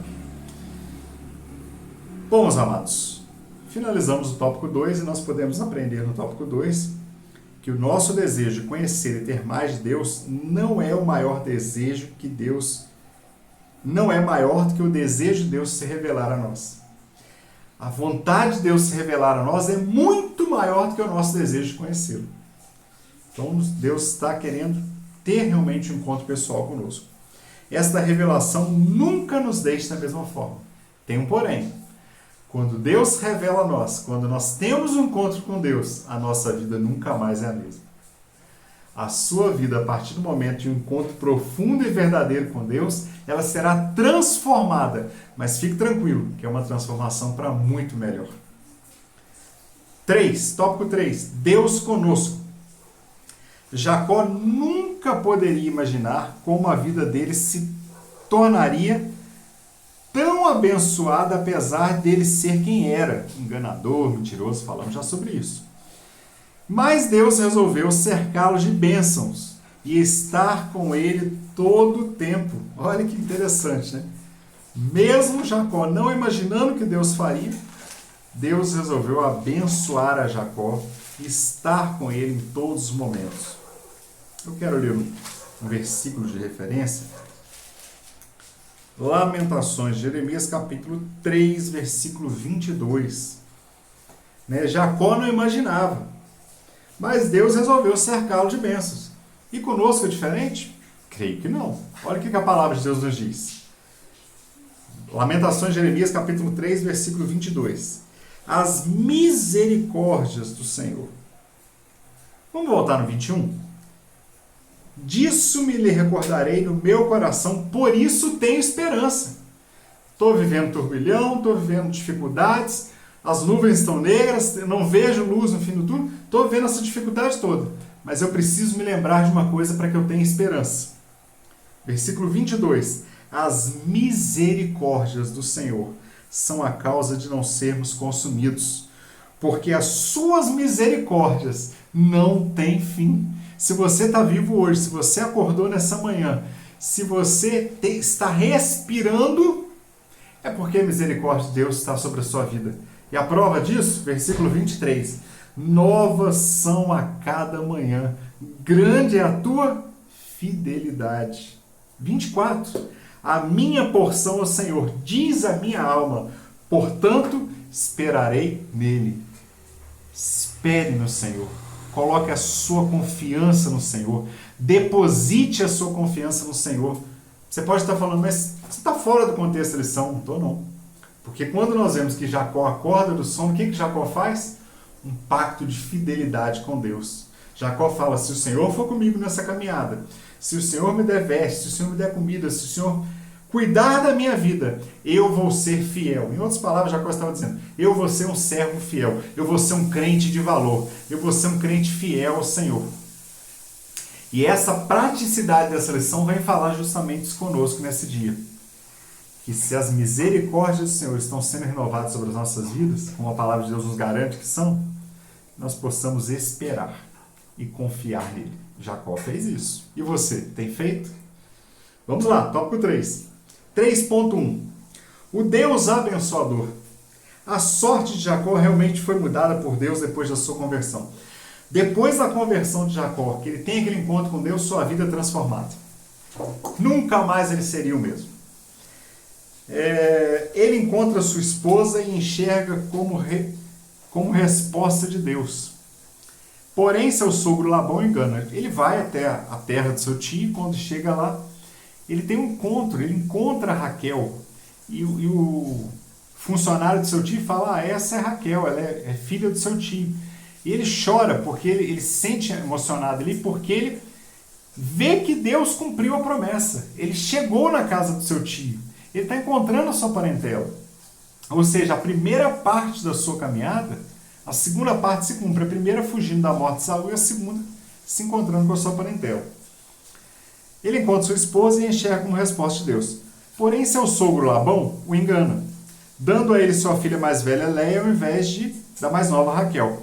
Bom, meus amados, finalizamos o tópico 2 e nós podemos aprender no tópico 2 que o nosso desejo de conhecer e ter mais de Deus não é o maior desejo que Deus não é maior do que o desejo de Deus se revelar a nós. A vontade de Deus se revelar a nós é muito maior do que o nosso desejo de conhecê-lo. Então, Deus está querendo ter realmente um encontro pessoal conosco. Esta revelação nunca nos deixa da mesma forma. Tem um porém. Quando Deus revela a nós, quando nós temos um encontro com Deus, a nossa vida nunca mais é a mesma. A sua vida, a partir do momento de um encontro profundo e verdadeiro com Deus, ela será transformada. Mas fique tranquilo, que é uma transformação para muito melhor. 3, tópico 3. Deus conosco. Jacó nunca poderia imaginar como a vida dele se tornaria tão abençoada, apesar dele ser quem era. Enganador, mentiroso, falamos já sobre isso. Mas Deus resolveu cercá-lo de bênçãos e estar com ele todo o tempo. Olha que interessante, né? Mesmo Jacó não imaginando o que Deus faria, Deus resolveu abençoar a Jacó e estar com ele em todos os momentos. Eu quero ler um versículo de referência. Lamentações, Jeremias capítulo 3, versículo 22. Jacó não imaginava, mas Deus resolveu cercá-lo de bênçãos. E conosco é diferente? Creio que não. Olha o que a palavra de Deus nos diz. Lamentações, Jeremias capítulo 3, versículo 22. As misericórdias do Senhor. Vamos voltar no 21? Disso me lhe recordarei no meu coração, por isso tenho esperança. Estou vivendo turbilhão, estou vivendo dificuldades, as nuvens estão negras, eu não vejo luz no fim do túnel, estou vendo essa dificuldade toda. Mas eu preciso me lembrar de uma coisa para que eu tenha esperança. Versículo 22. As misericórdias do Senhor são a causa de não sermos consumidos, porque as suas misericórdias não têm fim. Se você está vivo hoje, se você acordou nessa manhã, se você está respirando, é porque a misericórdia de Deus está sobre a sua vida. E a prova disso, versículo 23, novas são a cada manhã, grande é a tua fidelidade. 24, a minha porção é o Senhor, diz a minha alma, portanto esperarei nele. Espere no Senhor. Coloque a sua confiança no Senhor. Deposite a sua confiança no Senhor. Você pode estar falando, mas você está fora do contexto da lição. Não estou, não. Porque quando nós vemos que Jacó acorda do sono, o que Jacó faz? Um pacto de fidelidade com Deus. Jacó fala, se o Senhor for comigo nessa caminhada, se o Senhor me der veste, se o Senhor me der comida, se o Senhor cuidar da minha vida, eu vou ser fiel. Em outras palavras, Jacó estava dizendo, eu vou ser um servo fiel, eu vou ser um crente de valor, eu vou ser um crente fiel ao Senhor. E essa praticidade dessa lição vem falar justamente conosco nesse dia. Que se as misericórdias do Senhor estão sendo renovadas sobre as nossas vidas, como a palavra de Deus nos garante que são, nós possamos esperar e confiar nele. Jacó fez isso. E você, tem feito? Vamos lá, tópico 3. 3.1. O Deus abençoador. A sorte de Jacó realmente foi mudada por Deus depois da sua conversão. Depois da conversão de Jacó, que ele tem aquele encontro com Deus, sua vida é transformada. Nunca mais ele seria o mesmo. Ele encontra sua esposa e enxerga como resposta de Deus. Porém, seu sogro Labão engana. Ele vai até a terra de seu tio, quando chega lá, ele tem um encontro, ele encontra Raquel. E o funcionário de seu tio fala, essa é Raquel, ela é filha do seu tio. E ele chora, porque ele se sente emocionado ali, porque ele vê que Deus cumpriu a promessa. Ele chegou na casa do seu tio. Ele está encontrando a sua parentela. Ou seja, a primeira parte da sua caminhada, a segunda parte se cumpre. A primeira fugindo da morte de Saul e a segunda se encontrando com a sua parentela. Ele encontra sua esposa e enxerga como resposta de Deus. Porém, seu sogro Labão o engana, dando a ele sua filha mais velha Léia ao invés da mais nova Raquel.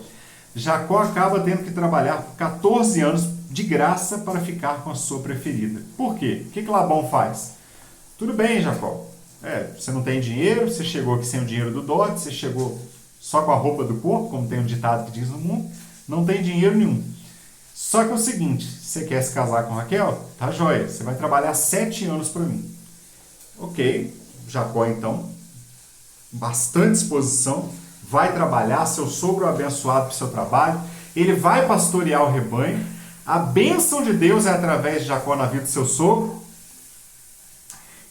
Jacó acaba tendo que trabalhar por 14 anos de graça para ficar com a sua preferida. Por quê? O que Labão faz? Tudo bem, Jacó. Você não tem dinheiro, você chegou aqui sem o dinheiro do dote, você chegou só com a roupa do corpo, como tem um ditado que diz no mundo, não tem dinheiro nenhum. Só que é o seguinte, você quer se casar com Raquel? Tá joia, você vai trabalhar 7 anos para mim. Ok, Jacó então, bastante disposição, vai trabalhar, seu sogro é abençoado para o seu trabalho, ele vai pastorear o rebanho, a bênção de Deus é através de Jacó na vida do seu sogro.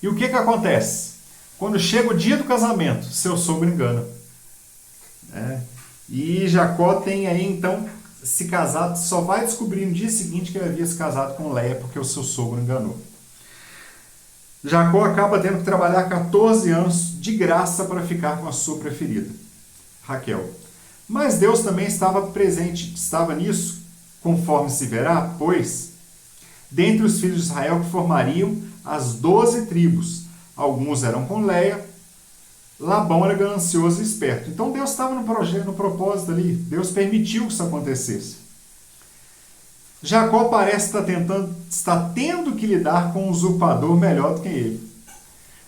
E o que acontece? Quando chega o dia do casamento, seu sogro engana. E Jacó tem aí então se casado, só vai descobrir no dia seguinte que ele havia se casado com Leia porque o seu sogro enganou. Jacó acaba tendo que trabalhar 14 anos de graça para ficar com a sua preferida, Raquel. Mas Deus também estava presente, estava nisso, conforme se verá, pois, dentre os filhos de Israel que formariam as 12 tribos, alguns eram com Leia, Labão era ganancioso e esperto. Então Deus estava no projeto, no propósito ali, Deus permitiu que isso acontecesse. Jacó parece estar tendo que lidar com um usurpador melhor do que ele.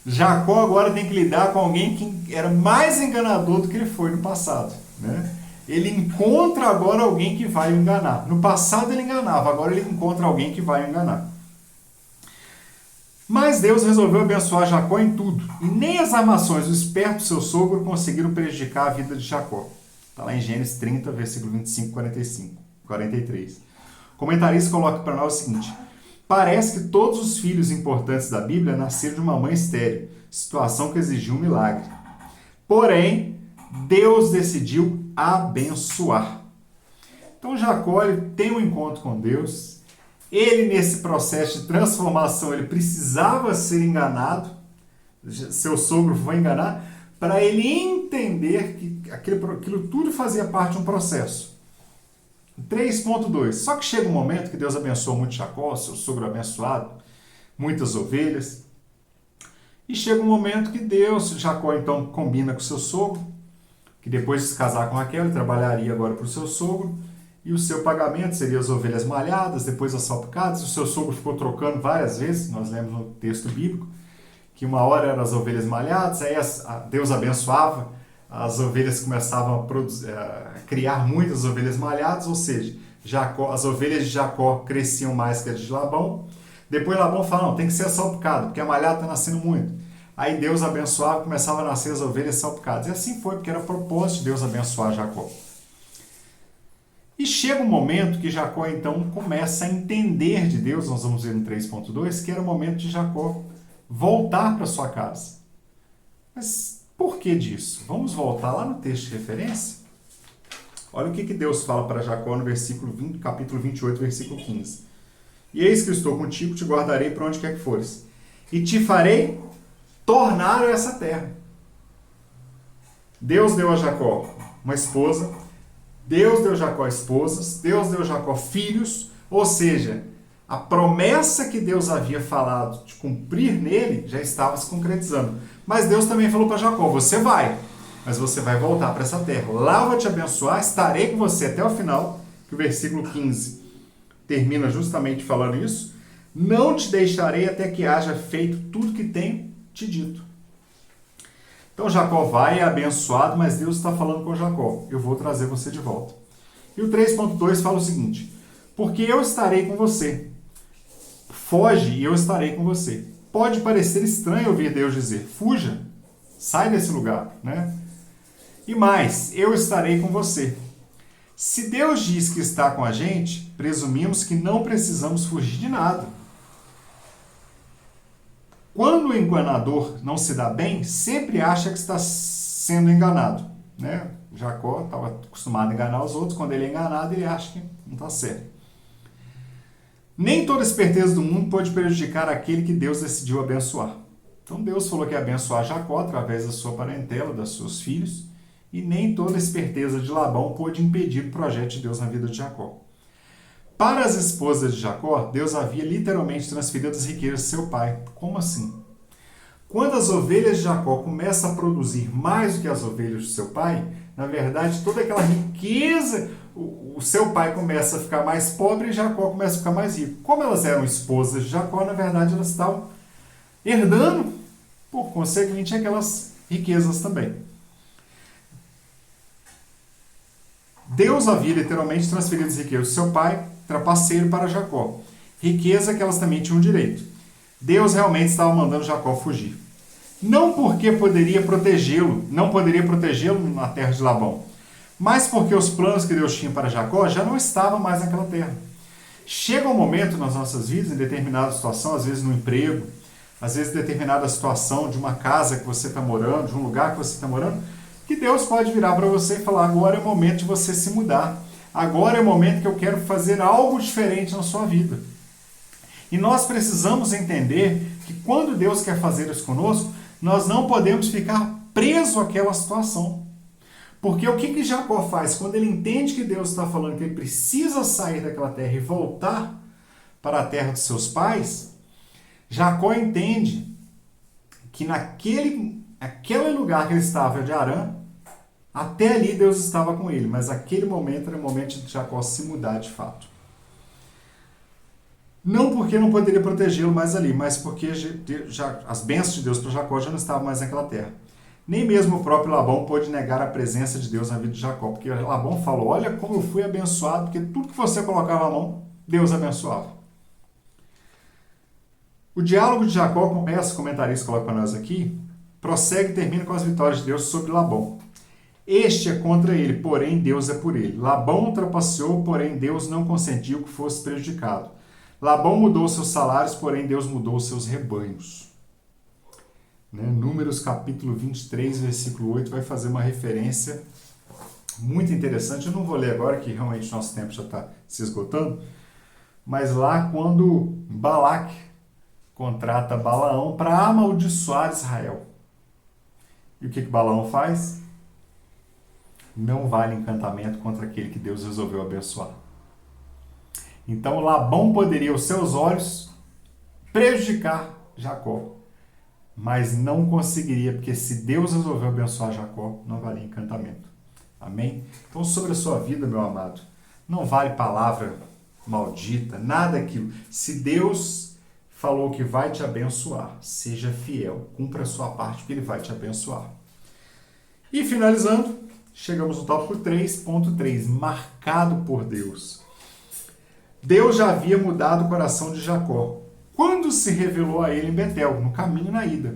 Jacó agora tem que lidar com alguém que era mais enganador do que ele foi no passado, né? Ele encontra agora alguém que vai o enganar. No passado ele enganava, agora ele encontra alguém que vai o enganar. Mas Deus resolveu abençoar Jacó em tudo. E nem as armações do esperto seu sogro conseguiram prejudicar a vida de Jacó. Está lá em Gênesis 30, versículo 25 e 43. O comentarista coloca para nós o seguinte: parece que todos os filhos importantes da Bíblia nasceram de uma mãe estéril, situação que exigiu um milagre. Porém, Deus decidiu abençoar. Então Jacó ele tem um encontro com Deus. Ele, nesse processo de transformação, ele precisava ser enganado. Seu sogro foi enganar para ele entender que aquilo tudo fazia parte de um processo. 3.2. Só que chega um momento que Deus abençoa muito Jacó, seu sogro abençoado, muitas ovelhas. E chega um momento que Jacó então combina com seu sogro, que depois de se casar com Raquel, ele trabalharia agora para o seu sogro, e o seu pagamento seria as ovelhas malhadas, depois as salpicadas. O seu sogro ficou trocando várias vezes, nós lemos no texto bíblico, que uma hora eram as ovelhas malhadas, aí Deus abençoava, as ovelhas começavam a criar muitas ovelhas malhadas, ou seja, as ovelhas de Jacó cresciam mais que as de Labão. Depois Labão fala, não, tem que ser salpicado, porque a malhada está nascendo muito. Aí Deus abençoava, começavam a nascer as ovelhas salpicadas. E assim foi, porque era propósito de Deus abençoar Jacó. E chega um momento que Jacó então começa a entender de Deus, nós vamos ver no 3.2, que era o momento de Jacó voltar para sua casa. Mas por que disso? Vamos voltar lá no texto de referência. Olha o que Deus fala para Jacó no capítulo 28, versículo 15. E eis que estou contigo, te guardarei para onde quer que fores, e te farei tornar a essa terra. Deus deu a Jacó uma esposa, Deus deu a Jacó esposas, Deus deu a Jacó filhos, ou seja, a promessa que Deus havia falado de cumprir nele já estava se concretizando. Mas Deus também falou para Jacó, você vai, mas você vai voltar para essa terra. Lá eu vou te abençoar, estarei com você até o final, que o versículo 15 termina justamente falando isso. Não te deixarei até que haja feito tudo que tenho te dito. Então Jacó vai, é abençoado, mas Deus está falando com Jacó, eu vou trazer você de volta. E o 3.2 fala o seguinte, porque eu estarei com você. Foge e eu estarei com você. Pode parecer estranho ouvir Deus dizer, fuja, sai desse lugar, né? E mais, eu estarei com você. Se Deus diz que está com a gente, presumimos que não precisamos fugir de nada. Quando o enganador não se dá bem, sempre acha que está sendo enganado, né? Jacó estava acostumado a enganar os outros, quando ele é enganado, ele acha que não está certo. Nem toda esperteza do mundo pode prejudicar aquele que Deus decidiu abençoar. Então Deus falou que ia abençoar Jacó através da sua parentela, dos seus filhos, e nem toda esperteza de Labão pôde impedir o projeto de Deus na vida de Jacó. Para as esposas de Jacó, Deus havia literalmente transferido as riquezas de seu pai. Como assim? Quando as ovelhas de Jacó começam a produzir mais do que as ovelhas de seu pai, na verdade, toda aquela riqueza, o seu pai começa a ficar mais pobre e Jacó começa a ficar mais rico. Como elas eram esposas de Jacó, na verdade, elas estavam herdando, por conseguinte, aquelas riquezas também. Deus havia literalmente transferido as riquezas do seu pai, trapaceiro, para Jacó. Riqueza que elas também tinham direito. Deus realmente estava mandando Jacó fugir. Não porque não poderia protegê-lo na terra de Labão, mas porque os planos que Deus tinha para Jacó já não estavam mais naquela terra. Chega um momento nas nossas vidas, em determinada situação, às vezes no emprego, às vezes em determinada situação de uma casa que você está morando, de um lugar que você está morando, que Deus pode virar para você e falar, agora é o momento de você se mudar. agora é o momento que eu quero fazer algo diferente na sua vida. E nós precisamos entender que quando Deus quer fazer isso conosco, nós não podemos ficar presos àquela situação. Porque o que Jacó faz? Quando ele entende que Deus está falando que ele precisa sair daquela terra e voltar para a terra dos seus pais, Jacó entende que aquele lugar que ele estava de Harã, até ali Deus estava com ele, mas aquele momento era o momento de Jacó se mudar de fato. Não porque não poderia protegê-lo mais ali, mas porque as bênçãos de Deus para Jacó já não estavam mais naquela terra. Nem mesmo o próprio Labão pôde negar a presença de Deus na vida de Jacó, porque Labão falou, olha como eu fui abençoado, porque tudo que você colocava a mão, Deus abençoava. O diálogo de Jacó, como esse comentarista coloca para nós aqui, prossegue e termina com as vitórias de Deus sobre Labão. Este é contra ele, porém Deus é por ele. Labão ultrapassou, porém Deus não consentiu que fosse prejudicado. Labão mudou seus salários, porém Deus mudou seus rebanhos. Números capítulo 23, versículo 8, vai fazer uma referência muito interessante. Eu não vou ler agora, que realmente nosso tempo já está se esgotando. Mas lá quando Balaque contrata Balaão para amaldiçoar Israel. E o que Balaão faz? Não vale encantamento contra aquele que Deus resolveu abençoar. Então Labão poderia, aos seus olhos, prejudicar Jacó, mas não conseguiria, porque se Deus resolveu abençoar Jacó, não valia encantamento. Amém? Então, sobre a sua vida, meu amado, não vale palavra maldita, nada daquilo. Se Deus falou que vai te abençoar, seja fiel, cumpra a sua parte, porque Ele vai te abençoar. E finalizando, chegamos no tópico 3.3, marcado por Deus. Deus já havia mudado o coração de Jacó quando se revelou a ele em Betel, no caminho na ida,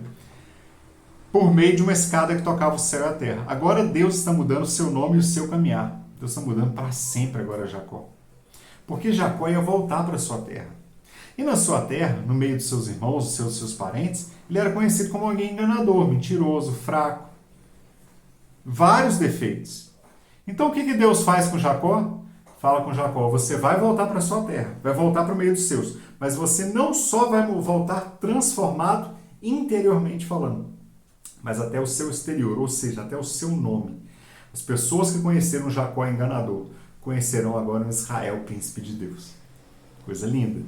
por meio de uma escada que tocava o céu e a terra. Agora Deus está mudando o seu nome e o seu caminhar. Deus está mudando para sempre agora Jacó. Porque Jacó ia voltar para a sua terra. E na sua terra, no meio dos seus irmãos, dos seus parentes, ele era conhecido como alguém enganador, mentiroso, fraco. Vários defeitos. Então o que Deus faz com Jacó? Fala com Jacó, você vai voltar para a sua terra, vai voltar para o meio dos seus, mas você não só vai voltar transformado interiormente falando, mas até o seu exterior, ou seja, até o seu nome. As pessoas que conheceram Jacó enganador, conhecerão agora um Israel, príncipe de Deus. Coisa linda.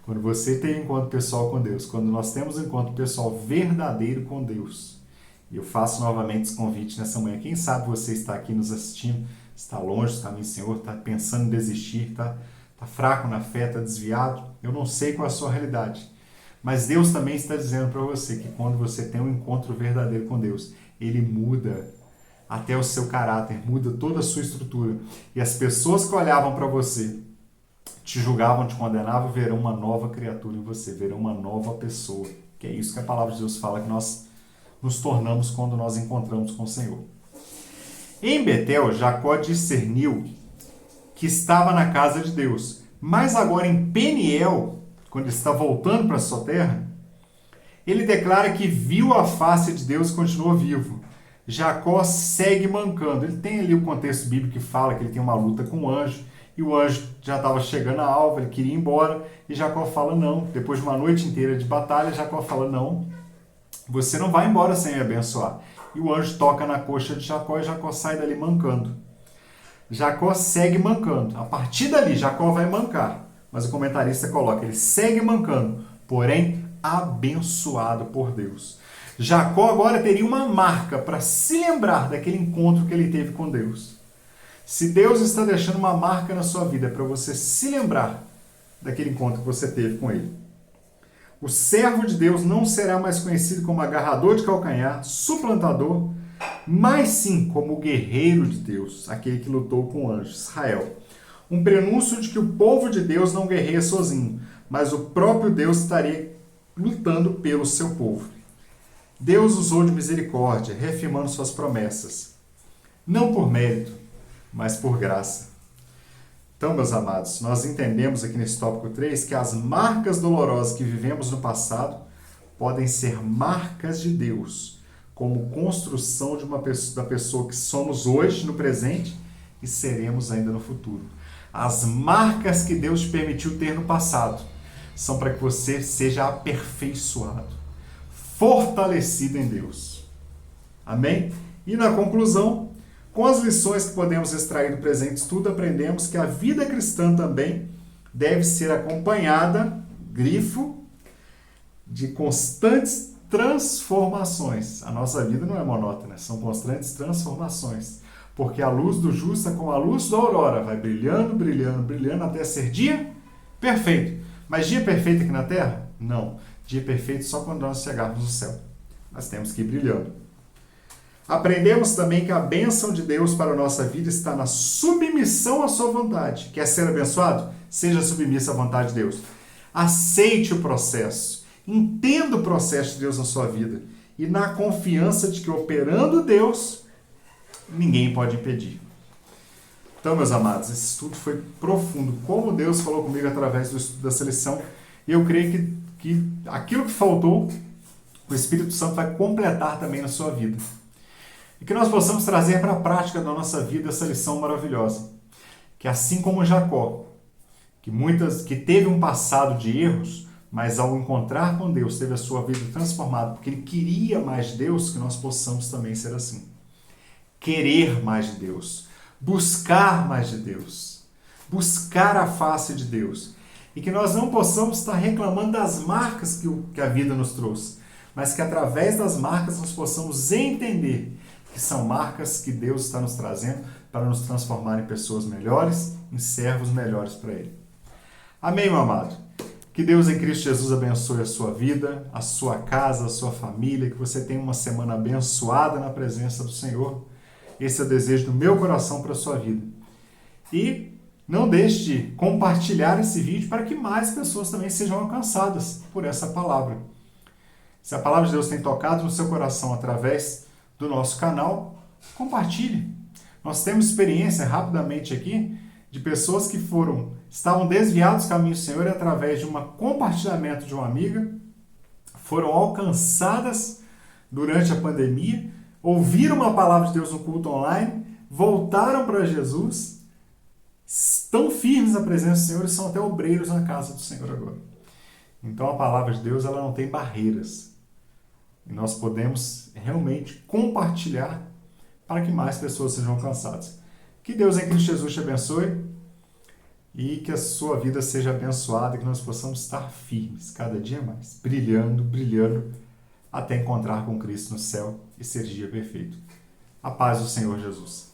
Quando você tem um encontro pessoal com Deus, quando nós temos um encontro pessoal verdadeiro com Deus, e eu faço novamente esse convite nessa manhã, quem sabe você está aqui nos assistindo, está longe do caminho do Senhor, está pensando em desistir, está fraco na fé, está desviado. Eu não sei qual é a sua realidade. Mas Deus também está dizendo para você que quando você tem um encontro verdadeiro com Deus, Ele muda até o seu caráter, muda toda a sua estrutura. E as pessoas que olhavam para você, te julgavam, te condenavam, verão uma nova criatura em você, verão uma nova pessoa. Que é isso que a palavra de Deus fala que nós nos tornamos quando nós encontramos com o Senhor. Em Betel, Jacó discerniu que estava na casa de Deus. Mas agora em Peniel, quando ele está voltando para a sua terra, ele declara que viu a face de Deus e continua vivo. Jacó segue mancando. Ele tem ali o contexto bíblico que fala que ele tem uma luta com o anjo, e o anjo já estava chegando à alva, ele queria ir embora, e Jacó fala não. Depois de uma noite inteira de batalha, Jacó fala não, você não vai embora sem me abençoar. E o anjo toca na coxa de Jacó e Jacó sai dali mancando. Jacó segue mancando. A partir dali, Jacó vai mancar. Mas o comentarista coloca, ele segue mancando, porém abençoado por Deus. Jacó agora teria uma marca para se lembrar daquele encontro que ele teve com Deus. Se Deus está deixando uma marca na sua vida para você se lembrar daquele encontro que você teve com Ele. O servo de Deus não será mais conhecido como agarrador de calcanhar, suplantador, mas sim como o guerreiro de Deus, aquele que lutou com o anjo, Israel. Um prenúncio de que o povo de Deus não guerreia sozinho, mas o próprio Deus estaria lutando pelo seu povo. Deus usou de misericórdia, reafirmando suas promessas, não por mérito, mas por graça. Então, meus amados, nós entendemos aqui nesse tópico 3 que as marcas dolorosas que vivemos no passado podem ser marcas de Deus, como construção de da pessoa que somos hoje, no presente, e seremos ainda no futuro. As marcas que Deus te permitiu ter no passado são para que você seja aperfeiçoado, fortalecido em Deus. Amém? E na conclusão, com as lições que podemos extrair do presente estudo, aprendemos que a vida cristã também deve ser acompanhada, grifo, de constantes transformações. A nossa vida não é monótona, são constantes transformações. Porque a luz do justo é como a luz da aurora, vai brilhando, brilhando, brilhando até ser dia perfeito. Mas dia perfeito aqui na Terra? Não. Dia perfeito só quando nós chegarmos no céu. Nós temos que ir brilhando. Aprendemos também que a bênção de Deus para a nossa vida está na submissão à sua vontade. Quer ser abençoado? Seja submisso à vontade de Deus. Aceite o processo. Entenda o processo de Deus na sua vida. E na confiança de que operando Deus, ninguém pode impedir. Então, meus amados, esse estudo foi profundo. Como Deus falou comigo através do estudo dessa lição. E eu creio que aquilo que faltou, o Espírito Santo vai completar também na sua vida. E que nós possamos trazer para a prática da nossa vida essa lição maravilhosa. Que assim como Jacó, que teve um passado de erros, mas ao encontrar com Deus, teve a sua vida transformada, porque ele queria mais de Deus, que nós possamos também ser assim. Querer mais de Deus, buscar mais de Deus, buscar a face de Deus. E que nós não possamos estar reclamando das marcas que a vida nos trouxe, mas que através das marcas nós possamos entender que são marcas que Deus está nos trazendo para nos transformar em pessoas melhores, em servos melhores para Ele. Amém, meu amado? Que Deus em Cristo Jesus abençoe a sua vida, a sua casa, a sua família, que você tenha uma semana abençoada na presença do Senhor. Esse é o desejo do meu coração para a sua vida. E não deixe de compartilhar esse vídeo para que mais pessoas também sejam alcançadas por essa palavra. Se a palavra de Deus tem tocado no seu coração através do nosso canal, compartilhe. Nós temos experiência rapidamente aqui de pessoas que estavam desviados do caminho do Senhor e através de um compartilhamento de uma amiga, foram alcançadas durante a pandemia, ouviram uma palavra de Deus no culto online, voltaram para Jesus, estão firmes na presença do Senhor e são até obreiros na casa do Senhor agora. Então a palavra de Deus ela não tem barreiras. E nós podemos realmente compartilhar para que mais pessoas sejam alcançadas. Que Deus em Cristo Jesus te abençoe e que a sua vida seja abençoada e que nós possamos estar firmes cada dia mais, brilhando, brilhando, até encontrar com Cristo no céu e ser dia perfeito. A paz do Senhor Jesus.